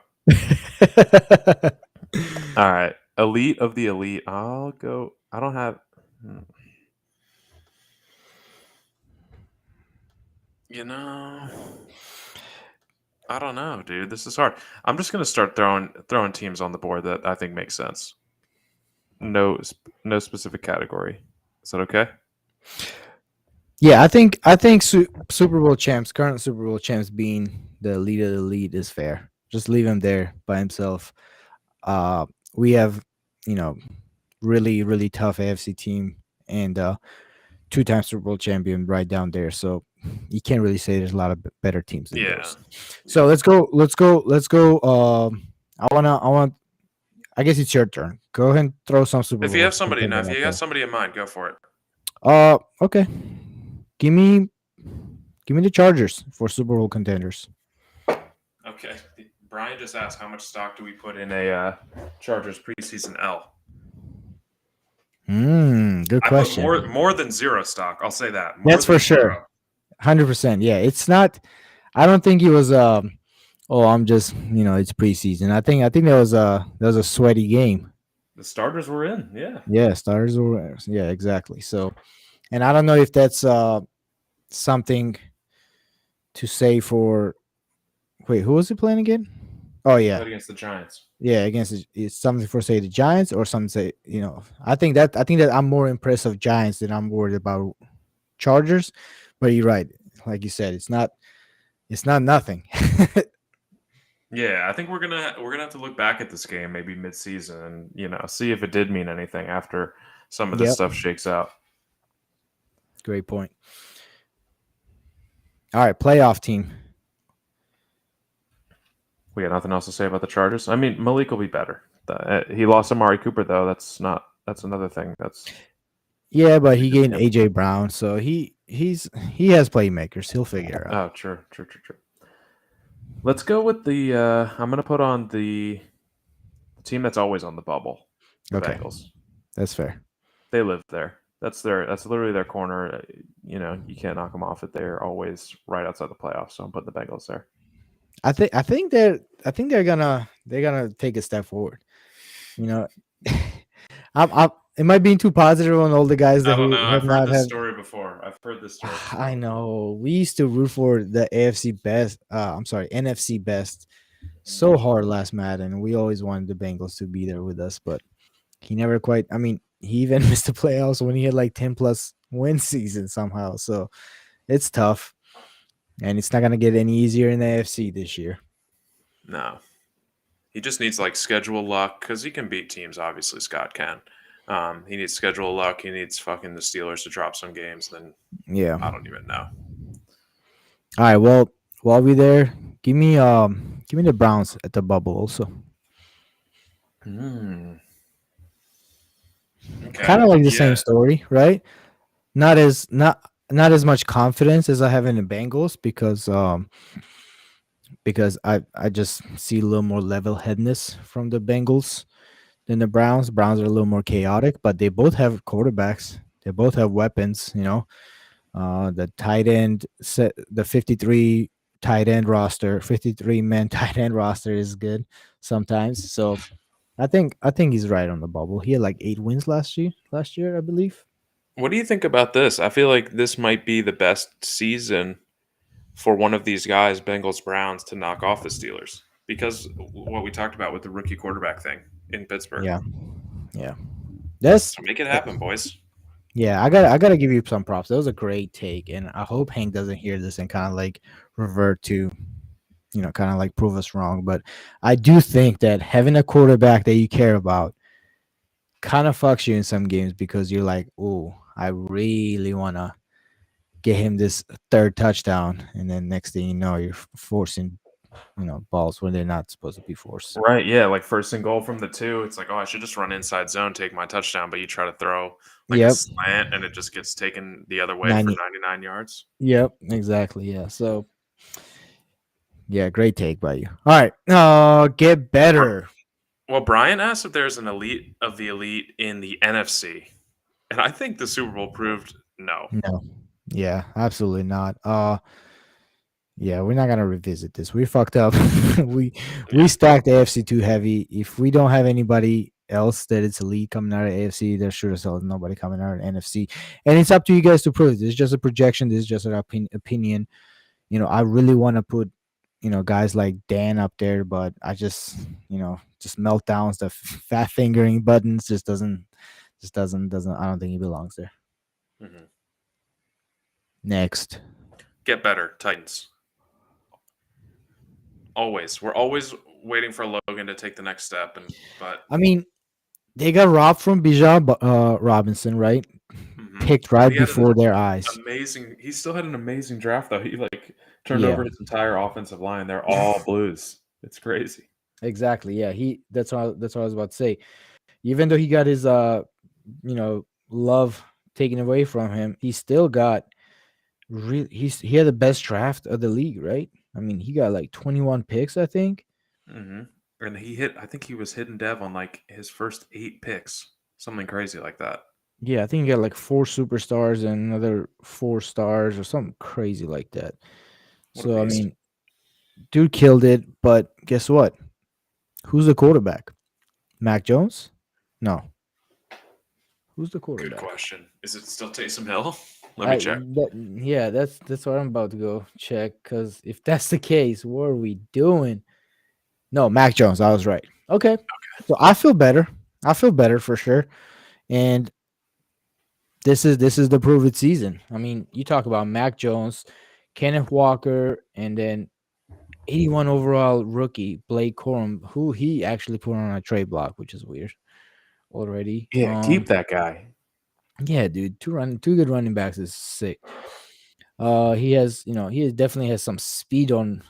All right. Elite of the elite. I'll go. I don't have. You know, I don't know, dude. This is hard. I'm just gonna start throwing teams on the board that I think make sense. No specific category. Is that okay? Yeah, I think Super Bowl champs, current Super Bowl champs, being the lead of the lead is fair. Just leave him there by himself. We have, you know, really tough AFC team and 2 time Super Bowl champion right down there. So you can't really say there's a lot of better teams than Yeah. those. So let's go. I want I guess it's your turn. Go ahead and throw some Super If you Bowl have somebody, no, contender if out you got there. somebody in mind, go for it. Okay. Give me the Chargers for Super Bowl contenders. Okay. Brian just asked how much stock do we put in a Chargers preseason L? Good I put question. more than zero stock. I'll say that more That's for than sure. zero. 100%. Yeah, it's not. I don't think it was. Oh, I'm just. It's preseason. I think that was a sweaty game. The starters were in. Yeah. Yeah, starters were. Yeah, exactly. So, and I don't know if that's something to say for. Wait, who was he playing again? Oh yeah, Played against the Giants. yeah. Against it's something for say the Giants or something say I think that I'm more impressed of Giants than I'm worried about Chargers. But you're right. Like you said, it's not nothing. Yeah, I think we're gonna have to look back at this game maybe mid-season and see if it did mean anything after some of this Yep. stuff shakes out. Great point. All right, playoff team. We got nothing else to say about the Chargers. I mean, Malik will be better. He lost Amari Cooper though. That's another thing. That's Yeah, but he gained AJ Brown, so he has playmakers. He'll figure it out. oh, true. Let's go with the. I'm gonna put on the team that's always on the bubble. The Okay, Bengals. that's fair. They live there. That's literally their corner. You can't knock them off it. They're always right outside the playoffs. So I'm putting the Bengals there. I think they're gonna take a step forward. You know, am I being too positive on all the guys I that don't who know. have I've heard not this have? story before. I've heard this story before. I know we used to root for the AFC best. I'm sorry, NFC best so hard last Madden. We always wanted the Bengals to be there with us, but he never quite. I mean, he even missed the playoffs when he had like 10 plus win season somehow. So it's tough, and it's not gonna get any easier in the AFC this year. No, he just needs like schedule luck because he can beat teams. Obviously, Scott can. He needs schedule luck. He needs fucking the Steelers to drop some games. Then Yeah. I don't even know. All right. Well, while we there, give me the Browns at the bubble also. Okay. Kind of like the same Yeah. story, right? Not as much confidence as I have in the Bengals because I just see a little more level headedness from the Bengals than the Browns. Browns are a little more chaotic, but they both have quarterbacks. They both have weapons. The tight end set the 53 tight end roster, 53 man tight end roster is good sometimes. So I think he's right on the bubble. He had like 8 wins last year, I believe. What do you think about this? I feel like this might be the best season for one of these guys, Bengals Browns, to knock off the Steelers because what we talked about with the rookie quarterback thing in Pittsburgh. Yeah. Yeah. That's So make it happen, boys. yeah, I gotta give you some props. That was a great take, and I hope Hank doesn't hear this and kind of like revert to, kind of like prove us wrong. But I do think that having a quarterback that you care about kind of fucks you in some games because you're like, oh, I really wanna get him this third touchdown, and then next thing you know, you're forcing, balls when they're not supposed to be forced. Right, yeah, like first and goal from the 2, it's like, "Oh, I should just run inside zone, take my touchdown," but you try to throw like a Yep, slant and it just gets taken the other way for 90. 99 yards. Yep, exactly. Yeah. So yeah, great take by you. All right, get better. Well, Brian asked if there's an elite of the elite in the NFC, and I think the Super Bowl proved no. No. Yeah, absolutely not. Yeah, we're not gonna revisit this. We fucked up. we Yeah. we stacked AFC too heavy. If we don't have anybody else that it's elite coming out of AFC, there's sure as hell nobody coming out of NFC. And it's up to you guys to prove it. This is just a projection. This is just an opinion. I really want to put, guys like Dan up there, but I just meltdowns, the fat fingering buttons just doesn't. I don't think he belongs there. Mhm. Next. Get better, Titans. Always. We're always waiting for Logan to take the next step, but I mean, they got robbed from Bijan Robinson, right? Picked but right he had an before their eyes. amazing. He still had an amazing draft though. He like turned Yeah. over his entire offensive line. They're all Blues. It's crazy. Exactly. Yeah. That's what I was about to say. Even though he got his love taken away from him, he still got he had the best draft of the league, right? I mean, he got like 21 picks, I think. Hmm. And he hit. I think he was hitting Dev on like his first 8 picks, something crazy like that. Yeah, I think he got like four superstars and another 4 stars or something crazy like that. What a So I beast! mean, dude killed it. But guess what? Who's the quarterback? Mac Jones? No. Who's the Good quarterback? question. Is it still Taysom Hill? Let me I check. yeah, that's what I'm about to go check. Because if that's the case, what are we doing? No, Mac Jones. I was right. Okay, so I feel better. I feel better for sure. And this is the prove it season. I mean, you talk about Mac Jones, Kenneth Walker, and then 81 overall rookie Blake Corum, who he actually put on a trade block, which is weird already. Yeah, keep that guy. Yeah, dude, two good running backs is sick. He has, he definitely has some speed on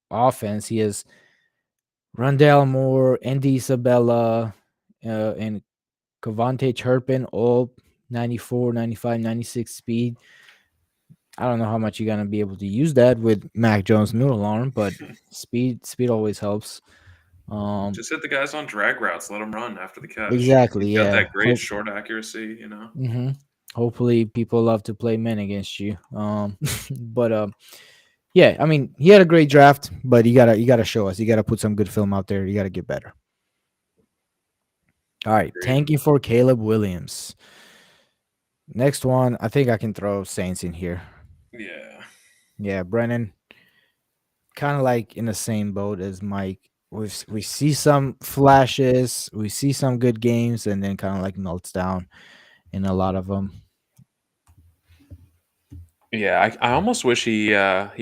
offense. He has Rondell Moore, Andy Isabella, and Cavante Turpin, all 94, 95, 96 speed. I don't know how much you're gonna be able to use that with Mac Jones' noodle arm, but speed always helps. Um, Just hit the guys on drag routes. Let him run after the catch. exactly, He's got yeah. that great short accuracy. You know. Hopefully, people love to play men against you. But yeah, I mean, he had a great draft, but you gotta show us. You gotta put some good film out there. You gotta get better. All right, Agreed. tanking for Caleb Williams. Next one, I think I can throw Saints in here. Yeah. Yeah, Brennan, kind of like in the same boat as Mike. We see some flashes, we see some good games, and then kind of like melts down in a lot of them. Yeah, I almost wish he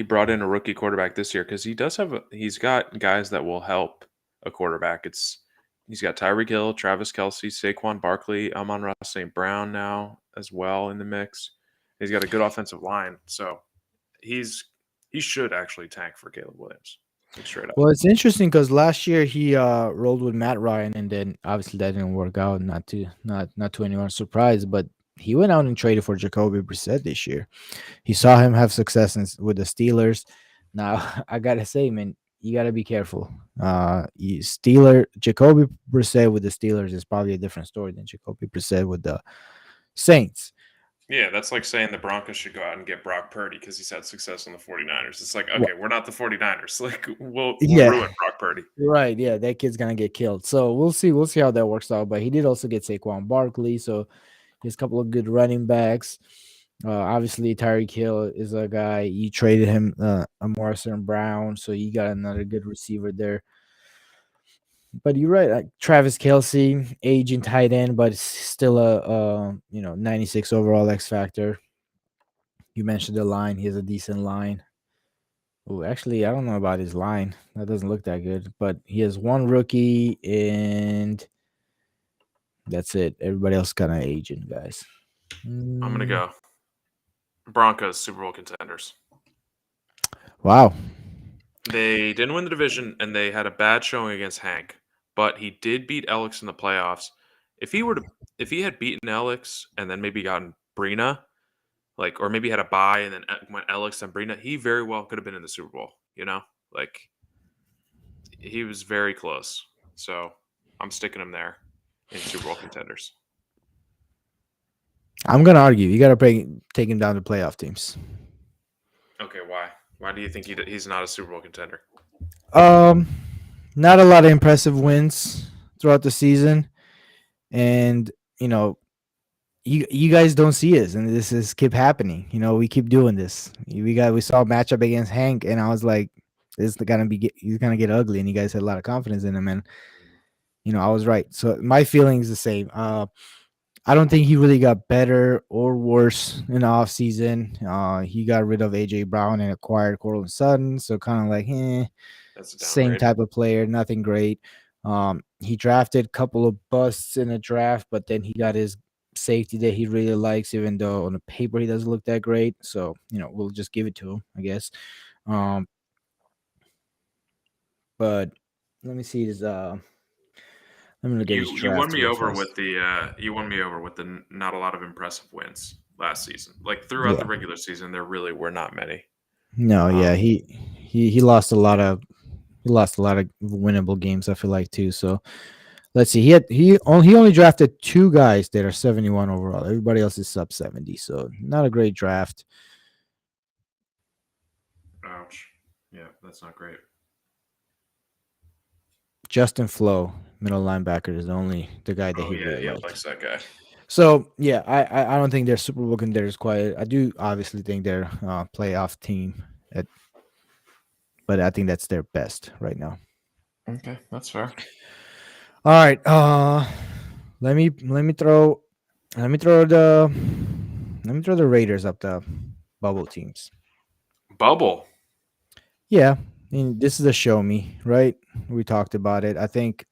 brought in a rookie quarterback this year because he does have he's got guys that will help a quarterback. He's got Tyreek Hill, Travis Kelsey, Saquon Barkley, Amon-Ra St. Brown now as well in the mix. He's got a good offensive line, so he's he should actually tank for Caleb Williams, like straight up. Well, it's interesting because last year he rolled with Matt Ryan, and then obviously that didn't work out. Not to anyone's surprise, but he went out and traded for Jacoby Brissett this year. He saw him have success with the Steelers. Now I gotta say, man, you gotta be careful. Jacoby Brissett with the Steelers is probably a different story than Jacoby Brissett with the Saints. Yeah, that's like saying the Broncos should go out and get Brock Purdy because he's had success on the 49ers. It's like, Wha- okay, we're not the 49ers. Like we'll Yeah, ruin Brock Purdy. right. Yeah, that kid's gonna get killed. So we'll see. We'll see how that works out. But he did also get Saquon Barkley, so he has a couple of good running backs. Obviously, Tyreek Hill is a guy you traded him, a Morrison Brown, so you got another good receiver there. But you're right, like Travis Kelsey, aging tight end, but still a 96 overall X factor. You mentioned the line; he has a decent line. Oh, actually, I don't know about his line. That doesn't look that good. But he has one rookie, and that's it. Everybody else kind of aging guys. I'm gonna Mm, go Broncos Super Bowl contenders. wow. They didn't win the division and they had a bad showing against Hank, but he did beat Alex in the playoffs. If he were to if he had beaten Alex and then maybe gotten Brina, like or maybe had a bye and then went Alex and Brina, he very well could have been in the Super Bowl, you know? Like he was very close. So I'm sticking him there in Super Bowl contenders. I'm gonna argue. You gotta take him down to playoff teams. Okay, why? Why do you think he's not a Super Bowl contender? Um, Not a lot of impressive wins throughout the season, and you know, you guys don't see this, and this is keep happening. We keep doing this. We saw a matchup against Hank, and I was like, this is gonna he's gonna get ugly, and you guys had a lot of confidence in him, and I was right. So my feeling is the same. I don't think he really got better or worse in the offseason. He got rid of AJ Brown and acquired Cortland Sutton, so kind of like, That's a same downgrade. type of player, nothing great. He drafted a couple of busts in the draft, but then he got his safety that he really likes, even though on the paper he doesn't look that great. So, we'll just give it to him, I guess. Um, but let me see his. Let me look at his You won draft me real over fast. with the not a lot of impressive wins last season. Like throughout the Yeah. regular season, there really were not many. No. Yeah. Um, He lost a lot of winnable games. I feel like too. So let's see. He only drafted two guys that are 71 overall. Everybody else is sub 70. So not a great draft. ouch. Yeah, that's not great. Justin Flo, middle linebacker, is the guy that Oh he yeah, really he liked. likes that guy. So yeah, I don't think they're Super Bowl contenders quite. I do obviously think they're playoff team, at, but I think that's their best right now. Okay, that's fair. All right, let me throw let me throw the let me throw the Raiders up the bubble teams. Bubble. Yeah, I mean, this is a show me, right? We talked about it. I think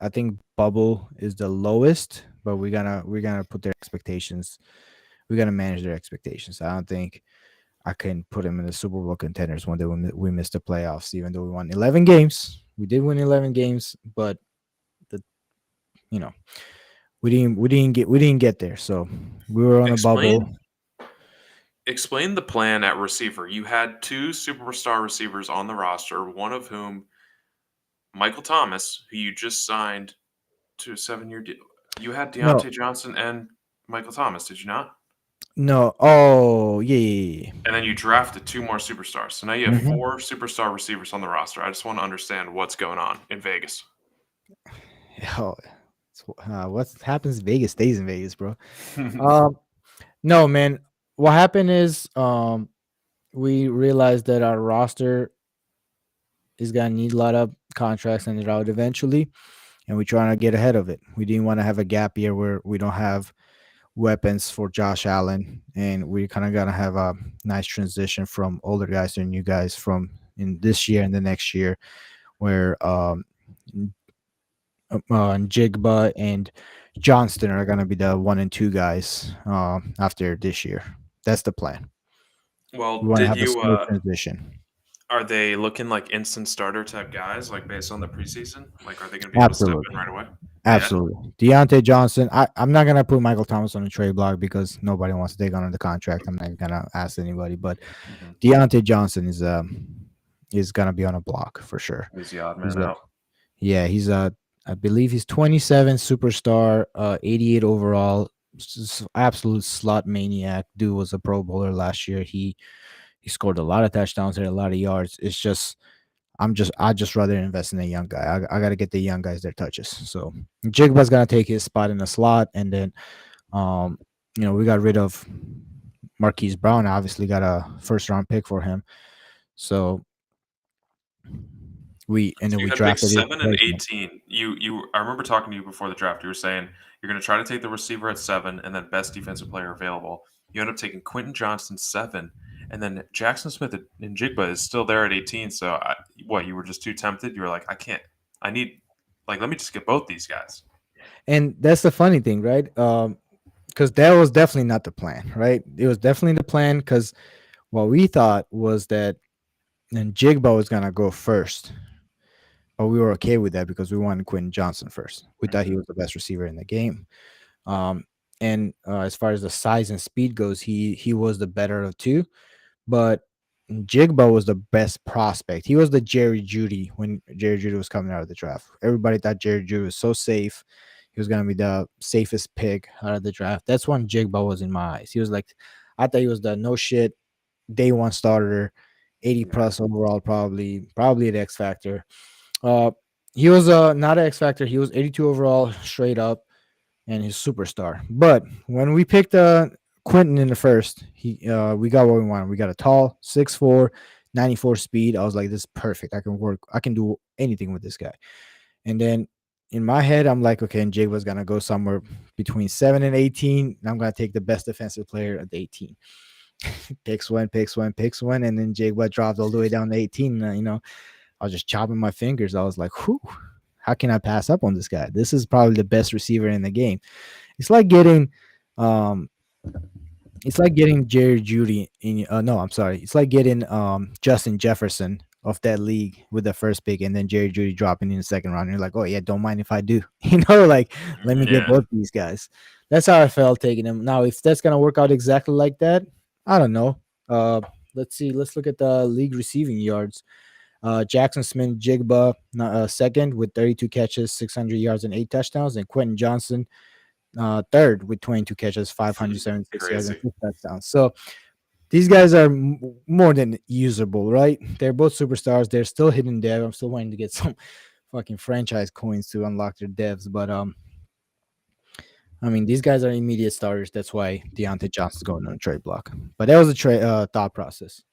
bubble is the lowest, but we're gonna put their expectations. We're gonna manage their expectations. I don't think I can put them in the Super Bowl contenders when we missed the playoffs, even though we won 11 games. We did win 11 games, but the you know we didn't get there. So we were on a Explain bubble. explain the plan at receiver. You had two superstar receivers on the roster, one of whom Michael Thomas, who you just signed to a 7-year deal. You had No, Deontay Johnson and Michael Thomas, did you not? no. Oh yeah, yeah, And then you drafted two more superstars. So now you have yeah. Hmm. four superstar receivers on the roster. I just want to understand what's going on in Vegas. Oh, what happens in Vegas stays in Vegas, bro. Um, no, man. What happened is we realized that our roster is gonna need a lot of contracts ended out eventually, and we're trying to get ahead of it. We didn't want to have a gap year where we don't have weapons for Josh Allen, and we kind of gonna have a nice transition from older guys to new guys from in this year and the next year, where Jigba and Johnston are gonna be the one and two guys after this year. That's the plan. Well, We want to did have a you smooth transition. are they looking like instant starter type guys, like based on the preseason? Like, are they going to be able to step in Absolutely. right away? Yeah. Absolutely. Deontay Johnson. I'm not gonna put Michael Thomas on the trade block because nobody wants to take on the contract. I'm not gonna ask anybody, but Hmm. Deontay Johnson is gonna be on a block for sure. He's the odd He's man a out. Yeah, he's I believe he's 27 superstar, 88 overall, absolute slot maniac. Dude was a Pro Bowler last year. He scored a lot of touchdowns, hit a lot of yards. It's just I just rather invest in a young guy. I got to get the young guys their touches. So Jigba's gonna take his spot in the slot, and then um, we got rid of Marquise Brown. Obviously, got a first round pick for him. So So you we had picks drafted his 7 and replacement. 18. I remember talking to you before the draft. You were saying you're going to try to take the receiver at 7, and then best defensive player available. You end up taking Quentin Johnston 7, and then Jackson Smith and Jigba is still there at 18. So what? You were just too tempted. You were like, I can't. I need let me just get both these guys. And that's the funny thing, right? Because that was definitely not the plan, right? It was definitely the plan because what we thought was that and Jigba was gonna go first, but we were okay with that because we wanted Quentin Johnson first. We thought he Hmm. was the best receiver in the game. Um, and as far as the size and speed goes, he was the better of two. But Jigba was the best prospect. He was the Jerry Judy when Jerry Judy was coming out of the draft. Everybody thought Jerry Judy was so safe. He was gonna be the safest pick out of the draft. That's when Jigba was in my eyes. He was like, I thought he was the no shit day one starter, 80 Yeah. plus overall, probably the X factor. Uh, he was not an X factor. He was 82 overall, straight up, and he's superstar. But when we picked Quentin in the first, we got what we wanted. We got a tall 6'4", 94 speed. I was like, this is perfect. I can work. I can do anything with this guy. And then in my head, I'm like, okay, and Jake was gonna go somewhere between 7 and 18. And I'm gonna take the best defensive player at the 18. Picks one, and then Jake dropped all the way down to 18. I was just chopping my fingers. I was like, whew, how can I pass up on this guy? This is probably the best receiver in the game. It's like getting um Jerry Judy in no, I'm sorry. It's like getting Justin Jefferson of that league with the first pick, and then Jerry Judy dropping in the second round. And you're like, oh yeah, don't mind if I do. Like let me get Yeah. both these guys. That's how I felt taking him. Now, if that's gonna work out exactly like that, I don't know. Let's see. Let's look at the league receiving yards. Jackson Smith Jigba second with 32 catches, 600 yards, and 8 touchdowns, and Quentin Johnson third with 22 catches, 576 yards, and Crazy. 6 touchdowns. So these guys are more than usable, right? They're both superstars. They're still hidden dev. I'm still waiting to get some fucking franchise coins to unlock their devs, but I mean, these guys are immediate starters. That's why Deontay Johnson's going on a trade block. But that was a trade thought process.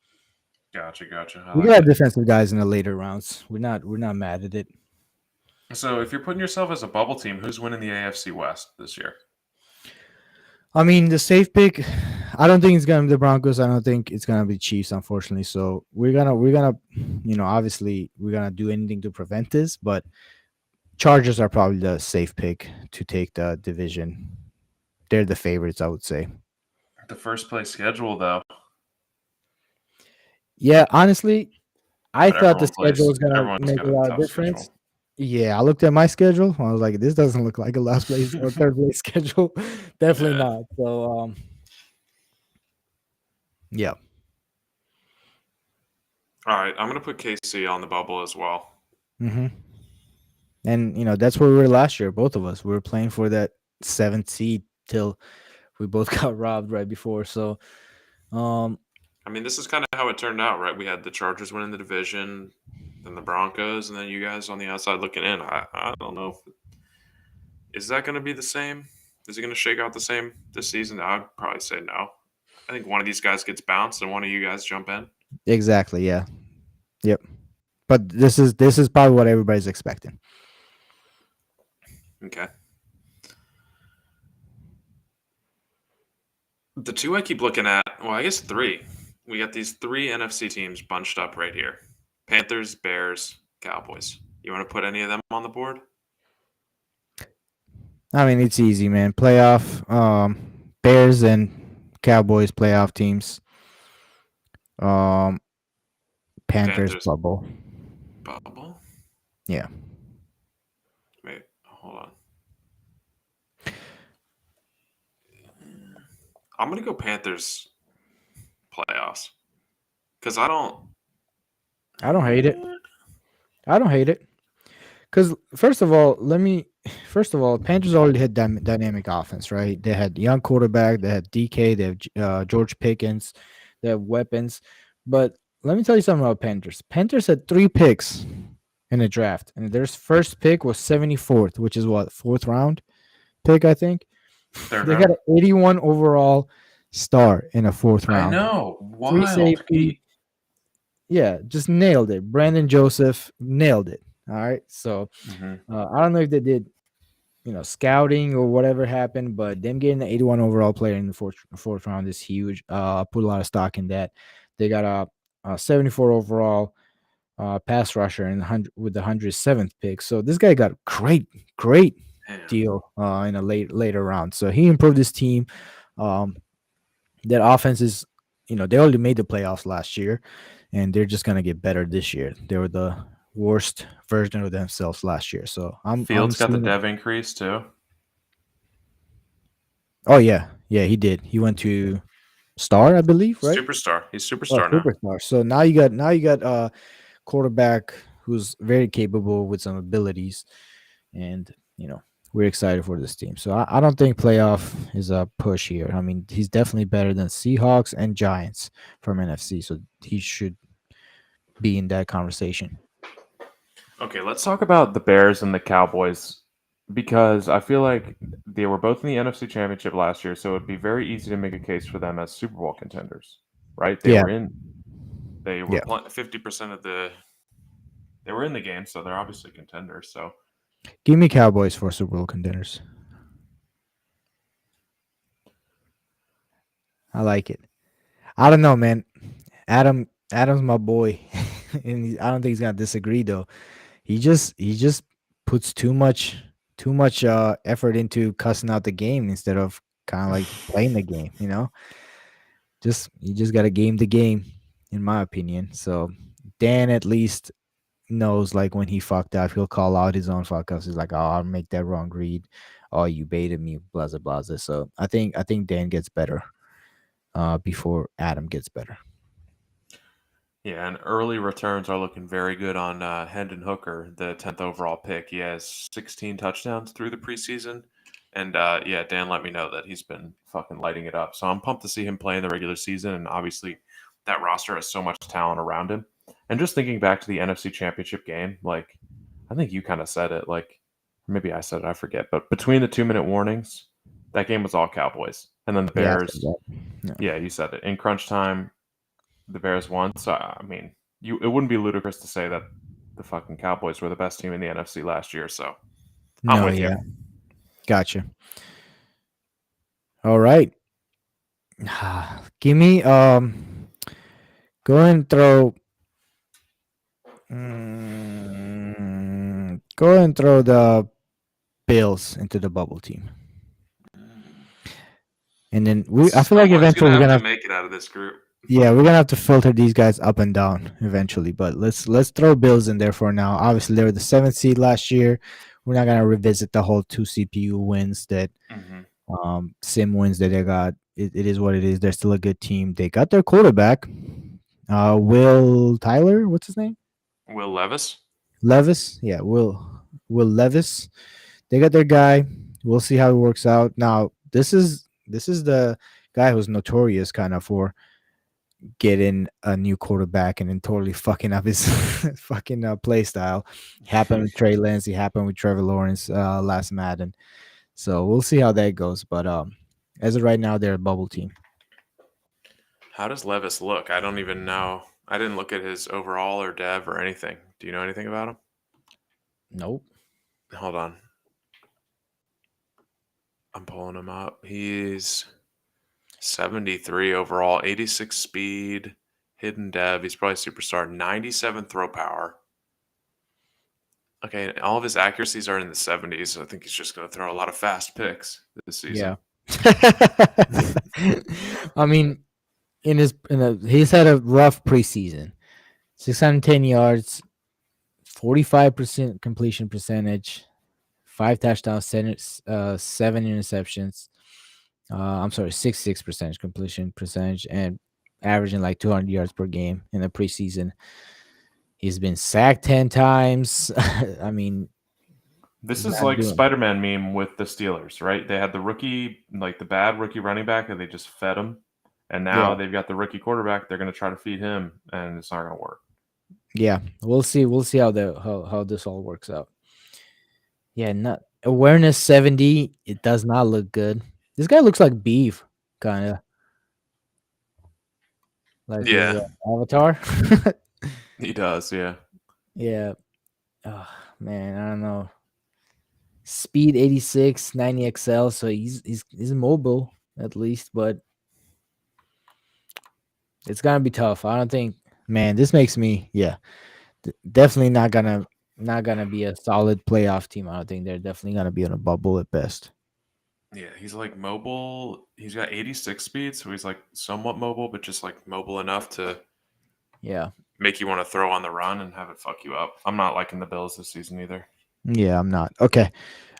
Gotcha, gotcha. I We like got it. defensive guys in the later rounds. We're not mad at it. So, if you're putting yourself as a bubble team, who's winning the AFC West this year? I mean, the safe pick. I don't think it's gonna be the Broncos. I don't think it's gonna be Chiefs, unfortunately. So we're gonna, obviously we're gonna do anything to prevent this. But Chargers are probably the safe pick to take the division. They're the favorites, I would say. The first place schedule, though, Yeah, honestly, I but thought the schedule was gonna everyone's make got a a lot of tough difference. schedule. Yeah, I looked at my schedule. I was like, this doesn't look like a last place or third place schedule. Definitely Yeah. not. So, yeah. All right, I'm gonna put KC on the bubble as well. hmm And that's where we were last year. Both of us we were playing for that seventh seed till we both got robbed right before. So, um, I mean, this is kind of how it turned out, right? We had the Chargers winning the division, then the Broncos, and then you guys on the outside looking in. I don't know. Is that going to be the same? Is it going to shake out the same this season? I'd probably say no. I think one of these guys gets bounced and one of you guys jump in. exactly. Yeah. Yep. But this is probably what everybody's expecting. Okay. The two I keep looking at, well, I guess three. We got these three NFC teams bunched up right here: Panthers, Bears, Cowboys. You want to put any of them on the board? I mean, it's easy, man. Playoff, Bears and Cowboys playoff teams. Um, Panthers Panthers bubble. bubble. Yeah. Wait, hold on. I'm gonna go Panthers playoffs because I don't. I don't hate it. I don't hate it. Because first of all, Panthers already had dynamic offense, right? They had young quarterback, they had DK, they have George Pickens, they have weapons. But let me tell you something about Panthers. Panthers had 3 picks in the draft, and their first pick was 74th, which is what, fourth round pick, I think. Third They got round. an 81 overall star in a fourth I round. know. Free Wild. safety. Yeah, just nailed it. Brandon Joseph nailed it. All right. So Mhm. I don't know if they did, scouting or whatever happened, but them getting the 81 overall player in the fourth round is huge. I put a lot of stock in that. They got a 74 overall pass rusher and with the 107th pick. So this guy got great Man. deal in a later round. So he improved his team. Um, that offense is, they already made the playoffs last year, and they're just gonna get better this year. They were the worst version of themselves last year. So I'm Fields got the seeing it. dev increase too. Oh yeah, he did. He went to Star, I believe, right? Superstar. He's Oh, superstar now. superstar. So now you got a quarterback who's very capable with some abilities, and we're excited for this team. So I don't think playoff is a push here. I mean, he's definitely better than Seahawks and Giants from NFC, so he should be in that conversation. Okay, let's talk about the Bears and the Cowboys because I feel like they were both in the NFC Championship last year, so it would be very easy to make a case for them as Super Bowl contenders, right? They Yeah, were in. They were yeah. playing 50% of the. They were in the game, so they're obviously contenders. So Give me Cowboys for Super Bowl contenders. I like it. I don't know, man. Adam's my boy, and I don't think he's gonna disagree though. He just puts too much effort into cussing out the game instead of kind of like playing the game. Just you just gotta game the game, in my opinion. So Dan at least knows like when he fucked up, he'll call out his own fuck ups. He's like, "Oh, I'll make that wrong read. Oh, you baited me." Blah blah blah. So I think Dan gets better before Adam gets better. Yeah, and early returns are looking very good on Hendon Hooker, the 10th overall pick. He has 16 touchdowns through the preseason. And yeah, Dan let me know that he's been fucking lighting it up. So I'm pumped to see him play in the regular season. And obviously, that roster has so much talent around him. And just thinking back to the NFC Championship game, like, I think you kind of said it, like, maybe I said it, I forget. But between the 2-minute warnings, that game was all Cowboys. And then the Yeah, I said Bears, that. Yeah. yeah, you said it. In crunch time, the Bears won. So I mean, it wouldn't be ludicrous to say that the fucking Cowboys were the best team in the NFC last year. So I'm No, with you. yeah, gotcha. All right, give me go and throw. Go and throw the Bills into the bubble team, and then I feel like Someone's eventually gonna we're have gonna to have, make it out of this group. yeah, we're gonna have to filter these guys up and down eventually. But let's throw Bills in there for now. Obviously, they were the seventh seed last year. We're not gonna revisit the whole two CPU wins that Hmm. sim wins that they got. It is what it is. They're still a good team. They got their quarterback, Will Tyler. What's his name? Will Levis. Levis. Yeah, Will Levis. They got their guy. We'll see how it works out. Now, this is the guy who's notorious kind of for getting a new quarterback and then totally fucking up his fucking play style. Happened with Trey Lance. It happened with Trevor Lawrence last Madden. So we'll see how that goes. But as of right now, they're a bubble team. How does Levis look? I don't even know. I didn't look at his overall or dev or anything. Do you know anything about him? Nope. Hold on. I'm pulling him up. He's 73 overall, 86 speed, hidden dev. He's probably superstar. 97 throw power. Okay, all of his accuracies are in the 70s. So I think he's just going to throw a lot of fast picks this season. Yeah. I mean, he's had a rough preseason. 610 yards, 45% completion percentage, 5 touchdowns, seven interceptions. I'm sorry, 66% completion percentage, and averaging like 200 yards per game in the preseason. He's been sacked 10 times. I mean, This he's is not like doing. Spider-Man meme with the Steelers, right? They had the rookie, like the bad rookie running back, and they just fed him. And now Yeah, they've got the rookie quarterback. They're going to try to feed him, and it's not going to work. yeah. We'll see. We'll see how this all works out. Yeah, not awareness 70. It does not look good. This guy looks like beef, kind of like his Yeah, avatar. he does. Yeah. Yeah. Oh, man, I don't know. Speed 86, 90 XL, so he's mobile at least, but it's gonna be tough. I don't think, man. This makes me, yeah, definitely not gonna be a solid playoff team. I don't think they're definitely gonna be on a bubble at best. Yeah, he's like mobile. He's got 86 speed, so he's like somewhat mobile, but just like mobile enough to Yeah, make you want to throw on the run and have it fuck you up. I'm not liking the Bills this season either. yeah, I'm not okay.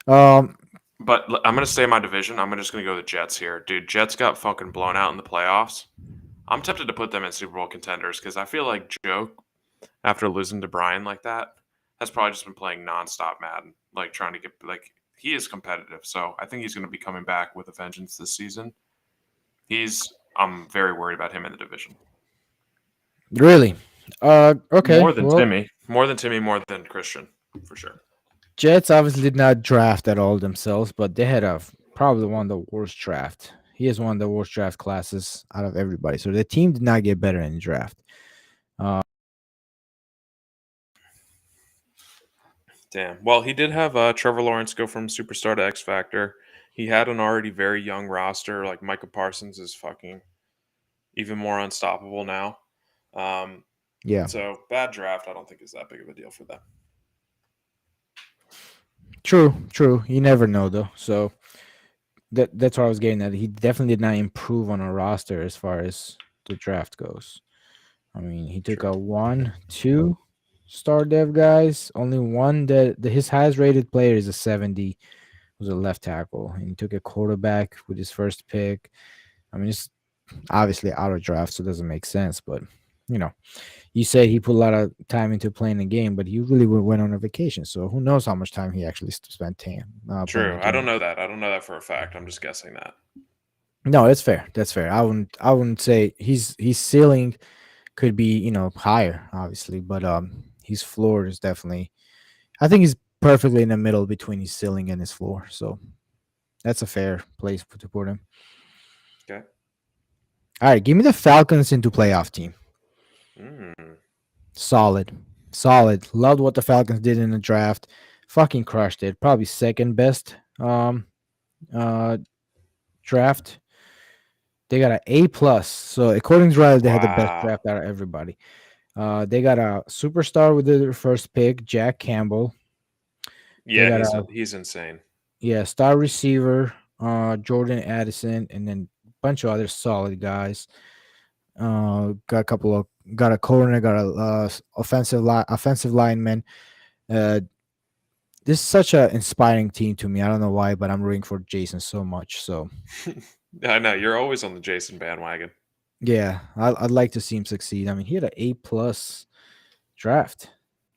Um, But I'm going to stay in my division. I'm just going to go the Jets here. Dude, Jets got fucking blown out in the playoffs. I'm tempted to put them in Super Bowl contenders because I feel like Joe, after losing to Brian like that, has probably just been playing nonstop Madden, like trying to get like he is competitive. So I think he's going to be coming back with a vengeance this season. I'm very worried about him in the division. really, okay. Well, More than Timmy, more than Christian, for sure. Jets obviously did not draft at all themselves, but they had probably one of the worst draft. He has one of the worst draft classes out of everybody. So the team did not get better in the draft. Uh, Damn. Well, he did have Trevor Lawrence go from superstar to X Factor. He had an already very young roster. Like Micah Parsons is fucking even more unstoppable now. Um, yeah, so bad draft. I don't think is that big of a deal for them. true. You never know though. So that's what I was getting at. He definitely did not improve on a roster as far as the draft goes. I mean, he took True. a 1, 2 star dev guys. Only one his highest rated player is a 70, was a left tackle. And he took a quarterback with his first pick. I mean, it's obviously out of draft, so it doesn't make sense. But you know, you said he put a lot of time into playing the game, but he really went on a vacation. So who knows how much time he actually spent playing the True. I don't game. know that. I don't know that for a fact. I'm just guessing that. No, that's fair. That's fair. I wouldn't say his ceiling could be higher, obviously, but his floor is definitely. I think he's perfectly in the middle between his ceiling and his floor. So that's a fair place to put him. Okay. All right, give me the Falcons into playoff team. Mm. Solid. Solid. Loved what the Falcons did in the draft. Fucking crushed it. Probably second best uh draft. They got an A+. So according to Riley, they had the best Wow. draft out of everybody. They got a superstar with their first pick, Jack Campbell. They Yeah, got a he's insane. star receiver, Jordan Addison, and then a bunch of other solid guys. Got a couple of got a corner, got a offensive lineman. Uh, this is such an inspiring team to me. I don't know why, but I'm rooting for Jason so much. So I know you're always on the Jason bandwagon. yeah, I'd like to see him succeed. I mean, he had an A+ draft.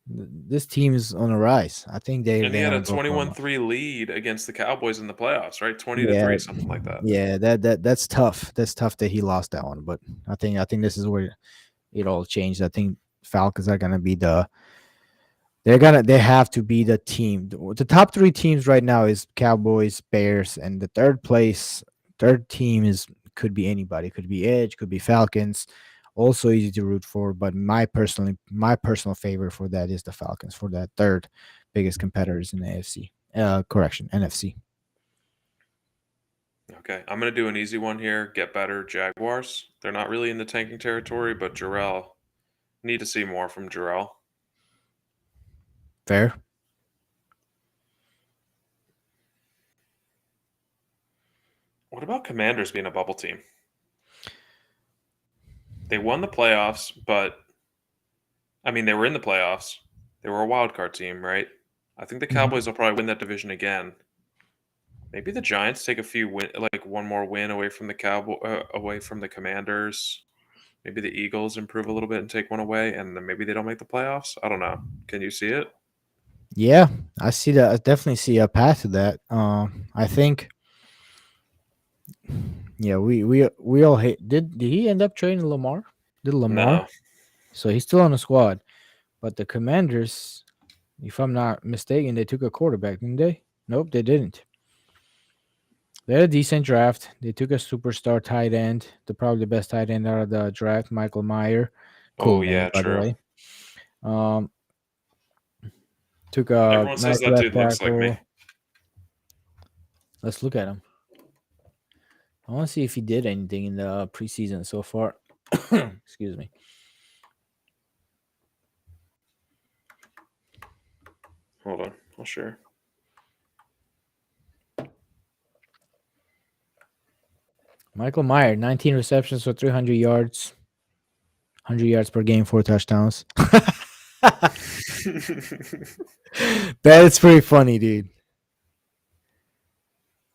This team is on a rise. I think And he they're had a gonna go for him. 21-3 lead against the Cowboys in the playoffs, right? 20 to Yeah, 3, something like that. yeah, that's tough. That's tough that he lost that one. But I think this is where it all changed. I think Falcons are gonna be they have to be the team. The top three teams right now is Cowboys, Bears, and the third team could be anybody. Could be Edge, could be Falcons. Also easy to root for, but my personal favorite for that is the Falcons for that third biggest competitors in the AFC. Correction, NFC. Okay, I'm going to do an easy one here. Get better, Jaguars. They're not really in the tanking territory, but Jarrell, need to see more from Jarrell. Fair. What about Commanders being a bubble team? They won the playoffs, but I mean, they were in the playoffs. They were a wild card team, right? I think the Mhm. Cowboys will probably win that division again. Maybe the Giants take a few like one more win away from the away from the Commanders. Maybe the Eagles improve a little bit and take one away, and then maybe they don't make the playoffs. I don't know. Can you see it? Yeah, I see that. I definitely see a path to that. I think. Yeah, we all hate. Did he end up trading Lamar? Did Lamar? No. So he's still on the squad, but the Commanders, if I'm not mistaken, they took a quarterback, didn't they? Nope, they didn't. They had a decent draft. They took a superstar tight end, probably the best tight end out of the draft, Michael Meyer. Cool Oh name, yeah, by the true. way. Um, took a Everyone says nice that left dude looks like me. tackle. Let's look at him. I want to see if he did anything in the preseason so far. Excuse me. Hold on, I'll share. Michael Meyer, 19 receptions for 300 yards, 100 yards per game, 4 touchdowns. That's pretty funny, dude.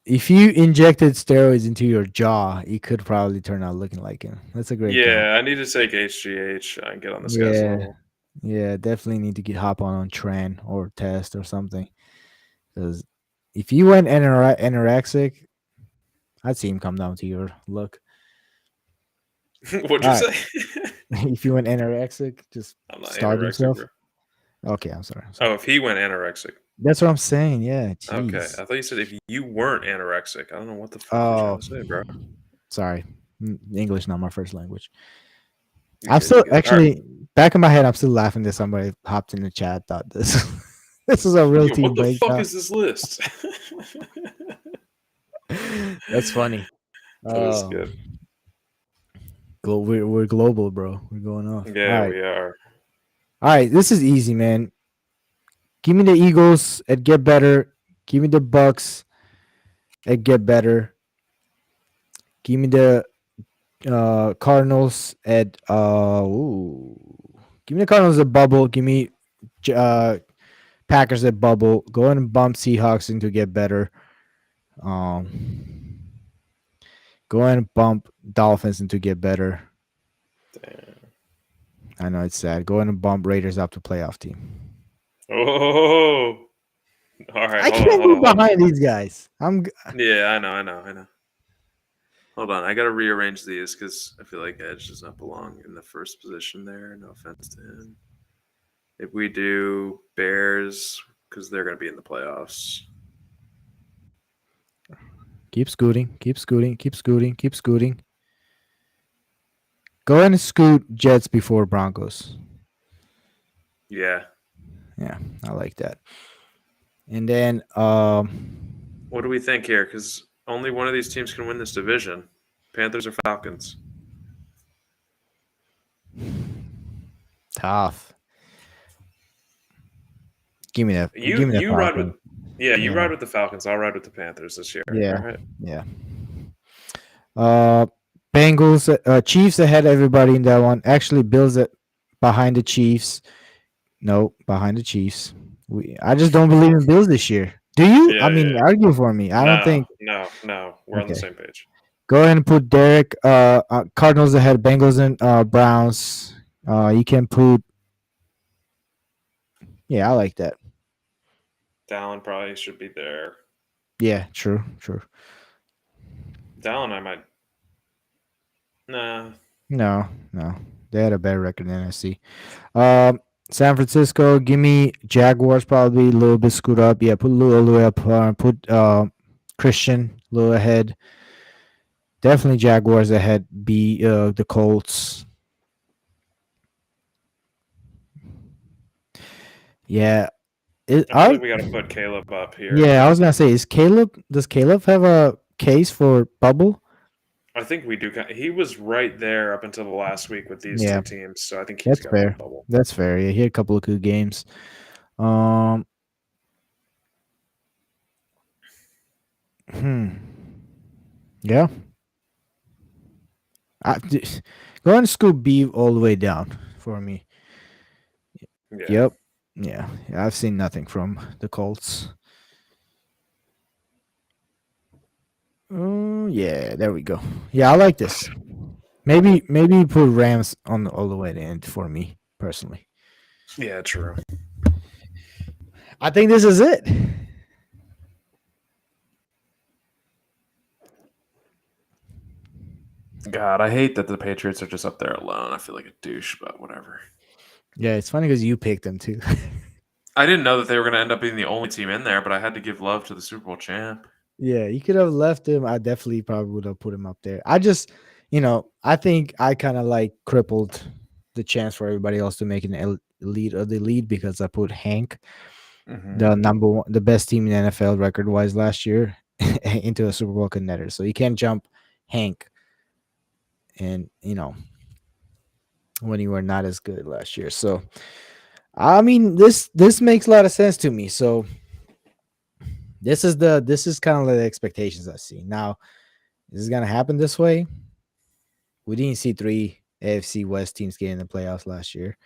If you injected steroids into your jaw, you could probably turn out looking like him. That's a great comp. Yeah, I need to take HGH and get on this guy's Yeah, level. yeah, definitely need to get hop on Tren or test or something. Because if you went anorexic, I'd see him come down to your look. What'd All you right, say? if you went anorexic, just I'm not starve anorexic, yourself. bro. Okay, I'm sorry. I'm Oh, sorry. if he went anorexic. That's what I'm saying. Yeah, Okay, jeez. I thought you said if you weren't anorexic. I don't know what the fuck you're trying Oh, to say, bro. sorry. English not my first language. You I'm good? You still good? All right. actually back in my head. I'm still laughing that somebody hopped in the chat. Thought this this is a real Yo, team what the fuck breakdown. is this list? That's funny. That is good. We're global, bro. We're going off. All Yeah, right, we are. all right. This is easy, man. Give me the Eagles at get better. Give me the Bucks at get better. Give me the Cardinals at give me the Cardinals at bubble. Give me uh Packers at bubble. Go ahead and bump Seahawks in to get better. Um, go ahead and bump Dolphins in to get better. Damn. I know it's sad. Go ahead and bump Raiders up to playoff team. Oh, all right. I Hold on, can't hold move on, hold on. behind these guys. Yeah, I know. Hold on, I gotta rearrange these because I feel like Edge does not belong in the first position there. No offense to him. If we do Bears, because they're gonna be in the playoffs. Keep scooting. Keep scooting. Keep scooting. Keep scooting. Go ahead and scoot Jets before Broncos. Yeah. Yeah, I like that. And then What do we think here? Because only one of these teams can win this division: Panthers or Falcons. tough. Give me that. You Give me the you ride with, Falcons. yeah, you Yeah. ride with the Falcons. I'll ride with the Panthers this year. All Yeah. right. Yeah. Uh, Bengals, Chiefs ahead of everybody in that one. Actually, Bills behind the Chiefs. No, behind the Chiefs. I just don't believe in Bills this year. Do you? I Yeah, mean, yeah. argue for me. I don't No, think. no. We're on the Okay, same page. go ahead and put Derek. Cardinals ahead, Bengals and Browns. You can put. Yeah, I like that. Dallin probably should be there. Yeah, true, true. Dallin, I might. Nah. No, no, they had a better record than NFC. Um, San Francisco, give me Jaguars probably a little bit screwed up. Yeah, put Lou all the way up. Put Christian a little ahead. Definitely Jaguars ahead. Be the Colts. Yeah, I feel like we got to put Caleb up here. yeah. I was gonna say, is Caleb? Does Caleb have a case for bubble? I think we do. He was right there up until the last week with these Yeah, two teams, so I think he's that's got to be fair. bubble. That's fair. Yeah, he had a couple of good games. Um, hmm. Yeah. Go and scoop B all the way down for me. Yeah. Yep. Yeah. I've seen nothing from the Colts. Oh yeah, there we go. Yeah, I like this. Maybe put Rams on all the way to end for me personally. Yeah, true. I think this is it. God, I hate that the Patriots are just up there alone. I feel like a douche, but whatever. Yeah, it's funny because you picked them too. I didn't know that they were going to end up being the only team in there, but I had to give love to the Super Bowl champ. Yeah, you could have left him. I definitely probably would have put him up there. I just, I think I kind of like crippled the chance for everybody else to make an lead of the lead because I put Hank, Mm-hmm. the number one, the best team in the NFL record wise last year, into a Super Bowl contender. So you can't jump Hank, and when you were not as good last year. So I mean, this makes a lot of sense to me. So this is kind of like the expectations I see now. Is this gonna happen this way? We didn't see three AFC West teams get in the playoffs last year,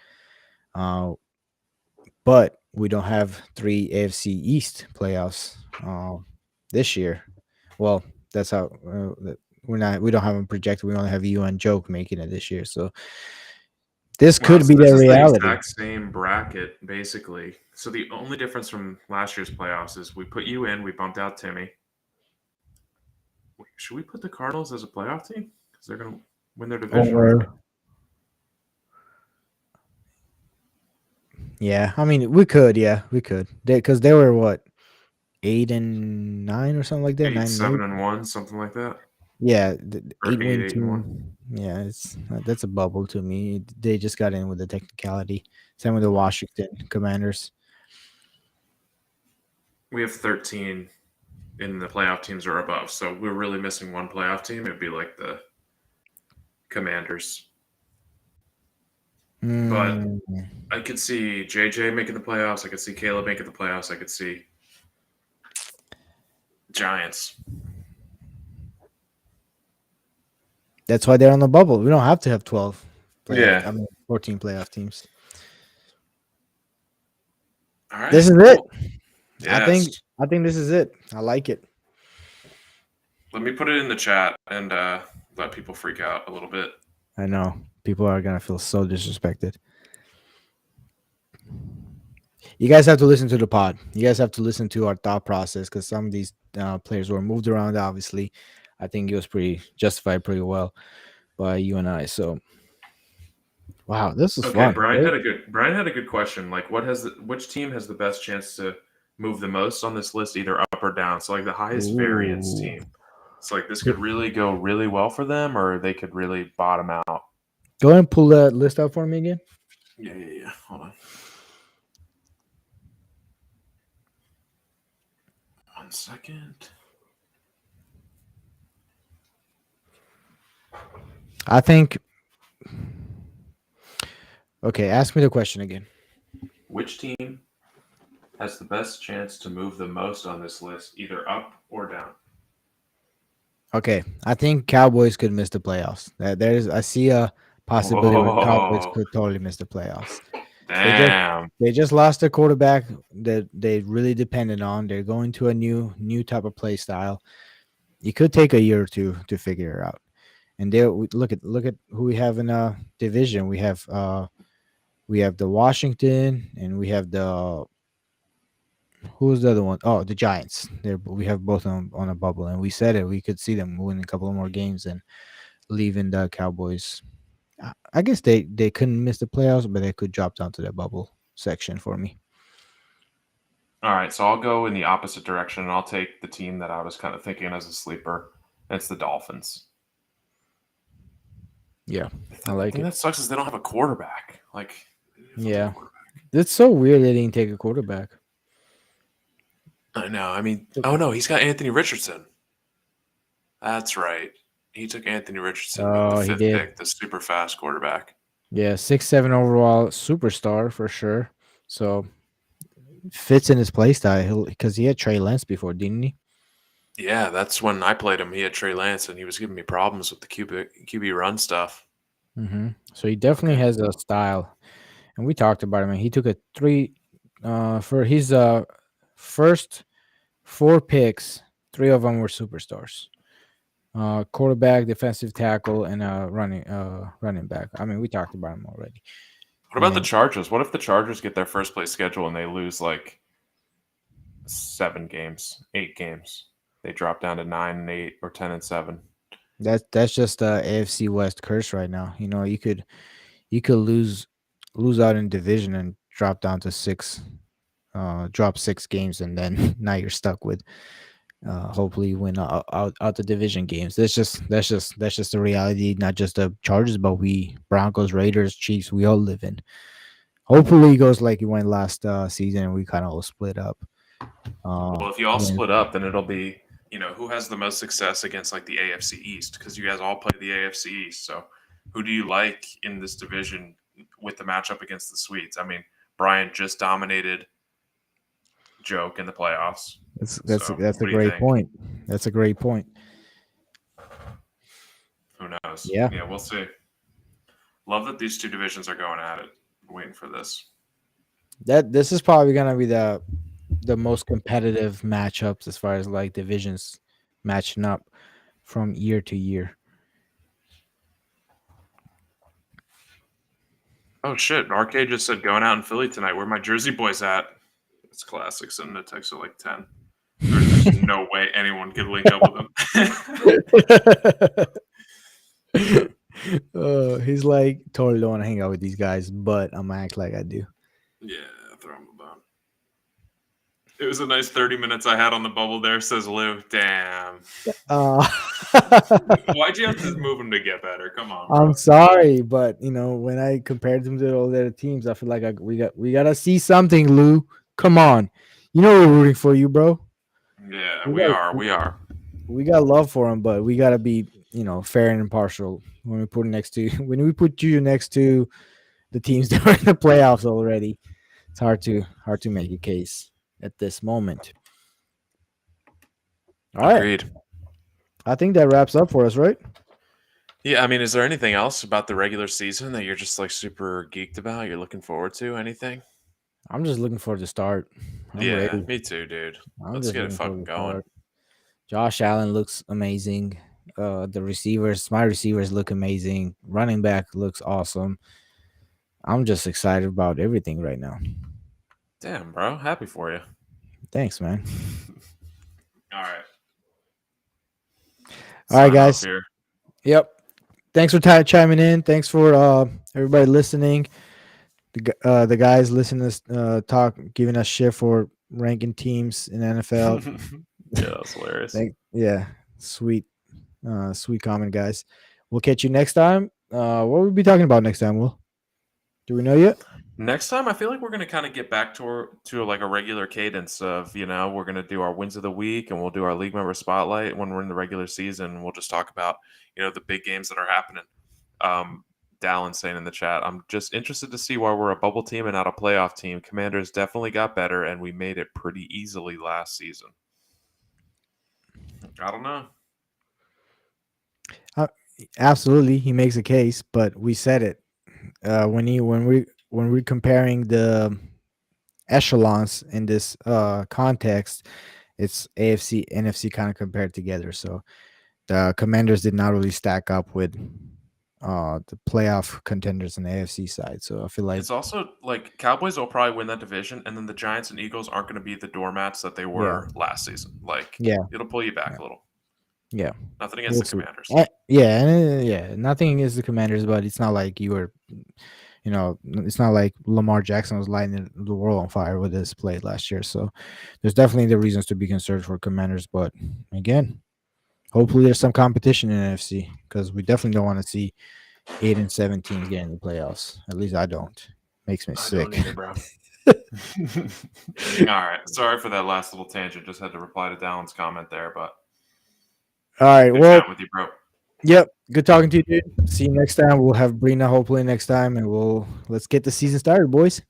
uh, but we don't have three AFC East playoffs this year. Well, that's how we don't have them projected. We only have you and Joke making it this year, so this Wow, could so be this the is the reality. exact same bracket, basically. So the only difference from last year's playoffs is we put you in, we bumped out Timmy. Wait, should we put the Cardinals as a playoff team? Because they're going to win their division, right? Or yeah, I mean yeah, we could because they were what 8-9 or something like that, 8, 7, 9-8. and 1, something like that. Yeah, the Or 8 8, win 8, and 1. team. Yeah, it's that's a bubble to me. They just got in with the technicality. Same with the Washington Commanders. We have 13 in the playoff teams or above. So we're really missing one playoff team. It'd be like the Commanders. But Mm, I could see JJ making the playoffs. I could see Caleb making the playoffs. I could see Giants. That's why they're on the bubble. We don't have to have 12 playoff. Yeah. I mean, 14 playoff teams. All This right. is it. Cool. I Yes. think. I think this is it. I like it. Let me put it in the chat and let people freak out a little bit. I know people are gonna feel so disrespected. You guys have to listen to the pod. You guys have to listen to our thought process because some of these players were moved around. Obviously, I think it was pretty justified, pretty well by you and I. So, wow, this is Okay, fun. Right? Brian had a good question. Like, which team has the best chance to move the most on this list, either up or down? So, like the highest variance Ooh. team. It's like this could really go really well for them, or they could really bottom out. Go ahead and pull that list out for me again. Yeah. Hold on. 1 second. I think. Okay, ask me the question again. Which team has the best chance to move the most on this list, either up or down? Okay, I think Cowboys could miss the playoffs. There's, I see a possibility where Cowboys Whoa. could totally miss the playoffs. They just Damn. they just lost their quarterback that they really depended on. They're going to a new type of play style. It could take a year or two to figure it out. And there, look at who we have in a division. We have the Washington, and we have the who's the other one? Oh, the Giants. We have both on a bubble, and we said it. We could see them win a couple of more games and leaving the Cowboys. I guess they couldn't miss the playoffs, but they could drop down to the bubble section for me. All right, so I'll go in the opposite direction, and I'll take the team that I was kind of thinking as a sleeper. It's the Dolphins. Yeah, I The like thing it. that sucks is they don't have a quarterback. Like, Yeah, it's so weird they didn't take a quarterback. I know. I mean, oh no, he's got Anthony Richardson. That's right. He took Anthony Richardson with the Oh, he fifth did. pick, the super fast quarterback. Yeah, 6'7" overall superstar for sure. So fits in his play style because he had Trey Lance before, didn't he? Yeah, that's when I played him. He had Trey Lance, and he was giving me problems with the QB run stuff. So he definitely Okay. has a style, and we talked about him. And he took a three for his first four picks. Three of them were superstars. Quarterback, defensive tackle, and running back. I mean, we talked about him already. What about the And Chargers? What if the Chargers get their first place schedule and they lose like 7 games, 8 games? They drop down to 9-8 or 10-7. that's just the AFC West curse right now. You know, you could lose out in division and drop down to six, drop 6 games, and then now you're stuck with hopefully win out the division games. That's just the reality, not just the Chargers, but we Broncos, Raiders, Chiefs, we all live in. Hopefully it goes like it went last season and we kind of all split up. Well, if you all When split up, then it'll be, who has the most success against like the AFC East, because you guys all play the AFC East. So who do you like in this division with the matchup against the Swedes? I mean, Brian just dominated Joke in the playoffs. So that's a what do you great think? point. That's a great point. Who knows? Yeah. Yeah, we'll see. Love that these two divisions are going at it. Waiting for this. That this is probably gonna be the most competitive matchups as far as like divisions matching up from year to year. Oh shit! Arcade just said going out in Philly tonight. Where my Jersey boys at? It's classic. Sending a text at like 10. There's just no way anyone could link up with them. He's like totally don't want to hang out with these guys, but I'm gonna act like I do. Yeah, throw him a bone. It was a nice 30 minutes I had on the bubble there, says Lou. Damn. Uh, Why'd you have to move him to get better? Come on, I'm bro. sorry, but when I compared them to all the other teams, I feel like we gotta see something, Lou. Come on, we're rooting for you, bro. Yeah, We we got are. We are. we got love for him, but we gotta be fair and impartial when we put next to when we put you next to the teams that are in the playoffs already. It's hard to make a case at this moment. All right, Agreed. I think that wraps up for us, right? Yeah, I mean, is there anything else about the regular season that you're just like super geeked about? You're looking forward to anything? I'm just looking for the start. I'm Yeah, ready. me too, dude. I'm Let's just get it looking for fucking the going. start. Josh Allen looks amazing. The receivers, my receivers look amazing. Running back looks awesome. I'm just excited about everything right now. Damn, bro. Happy for you. Thanks, man. All right. All right, Sign off guys. here. Yep. Thanks for chiming in. Thanks for everybody listening. The guys listening to us talk, giving us shit for ranking teams in NFL. Yeah, that was hilarious. Yeah, sweet, sweet comment, guys. We'll catch you next time. What will we be talking about next time? Will, do we know yet? Next time, I feel like we're gonna kind of get back to like a regular cadence of we're gonna do our wins of the week and we'll do our league member spotlight when we're in the regular season. We'll just talk about the big games that are happening. Um, Dallin saying in the chat, I'm just interested to see why we're a bubble team and not a playoff team. Commanders definitely got better and we made it pretty easily last season. I don't know. Uh, Absolutely, he makes a case, but we said it when we're comparing the echelons in this context. It's AFC, NFC kind of compared together. So the Commanders did not really stack up with the playoff contenders on the AFC side. So I feel like It's also like Cowboys will probably win that division, and then the Giants and Eagles aren't going to be the doormats that they yeah, were last season. Like yeah, it'll pull you back yeah, a little. yeah. Nothing against We'll the see. Commanders. Yeah, and yeah. Nothing against the Commanders, but it's not like you were, it's not like Lamar Jackson was lighting the world on fire with his play last year. So there's definitely the reasons to be concerned for Commanders. But again, hopefully there's some competition in NFC because we definitely don't want to see 8 and 7 teams get in the playoffs. At least I don't. Makes me I don't sick. either, bro. All right. Sorry for that last little tangent. Just had to reply to Dallin's comment there, but All right. good Well, chatting with you, bro. yep. Good talking to you, dude. See you next time. We'll have Brina hopefully next time, and let's get the season started, boys.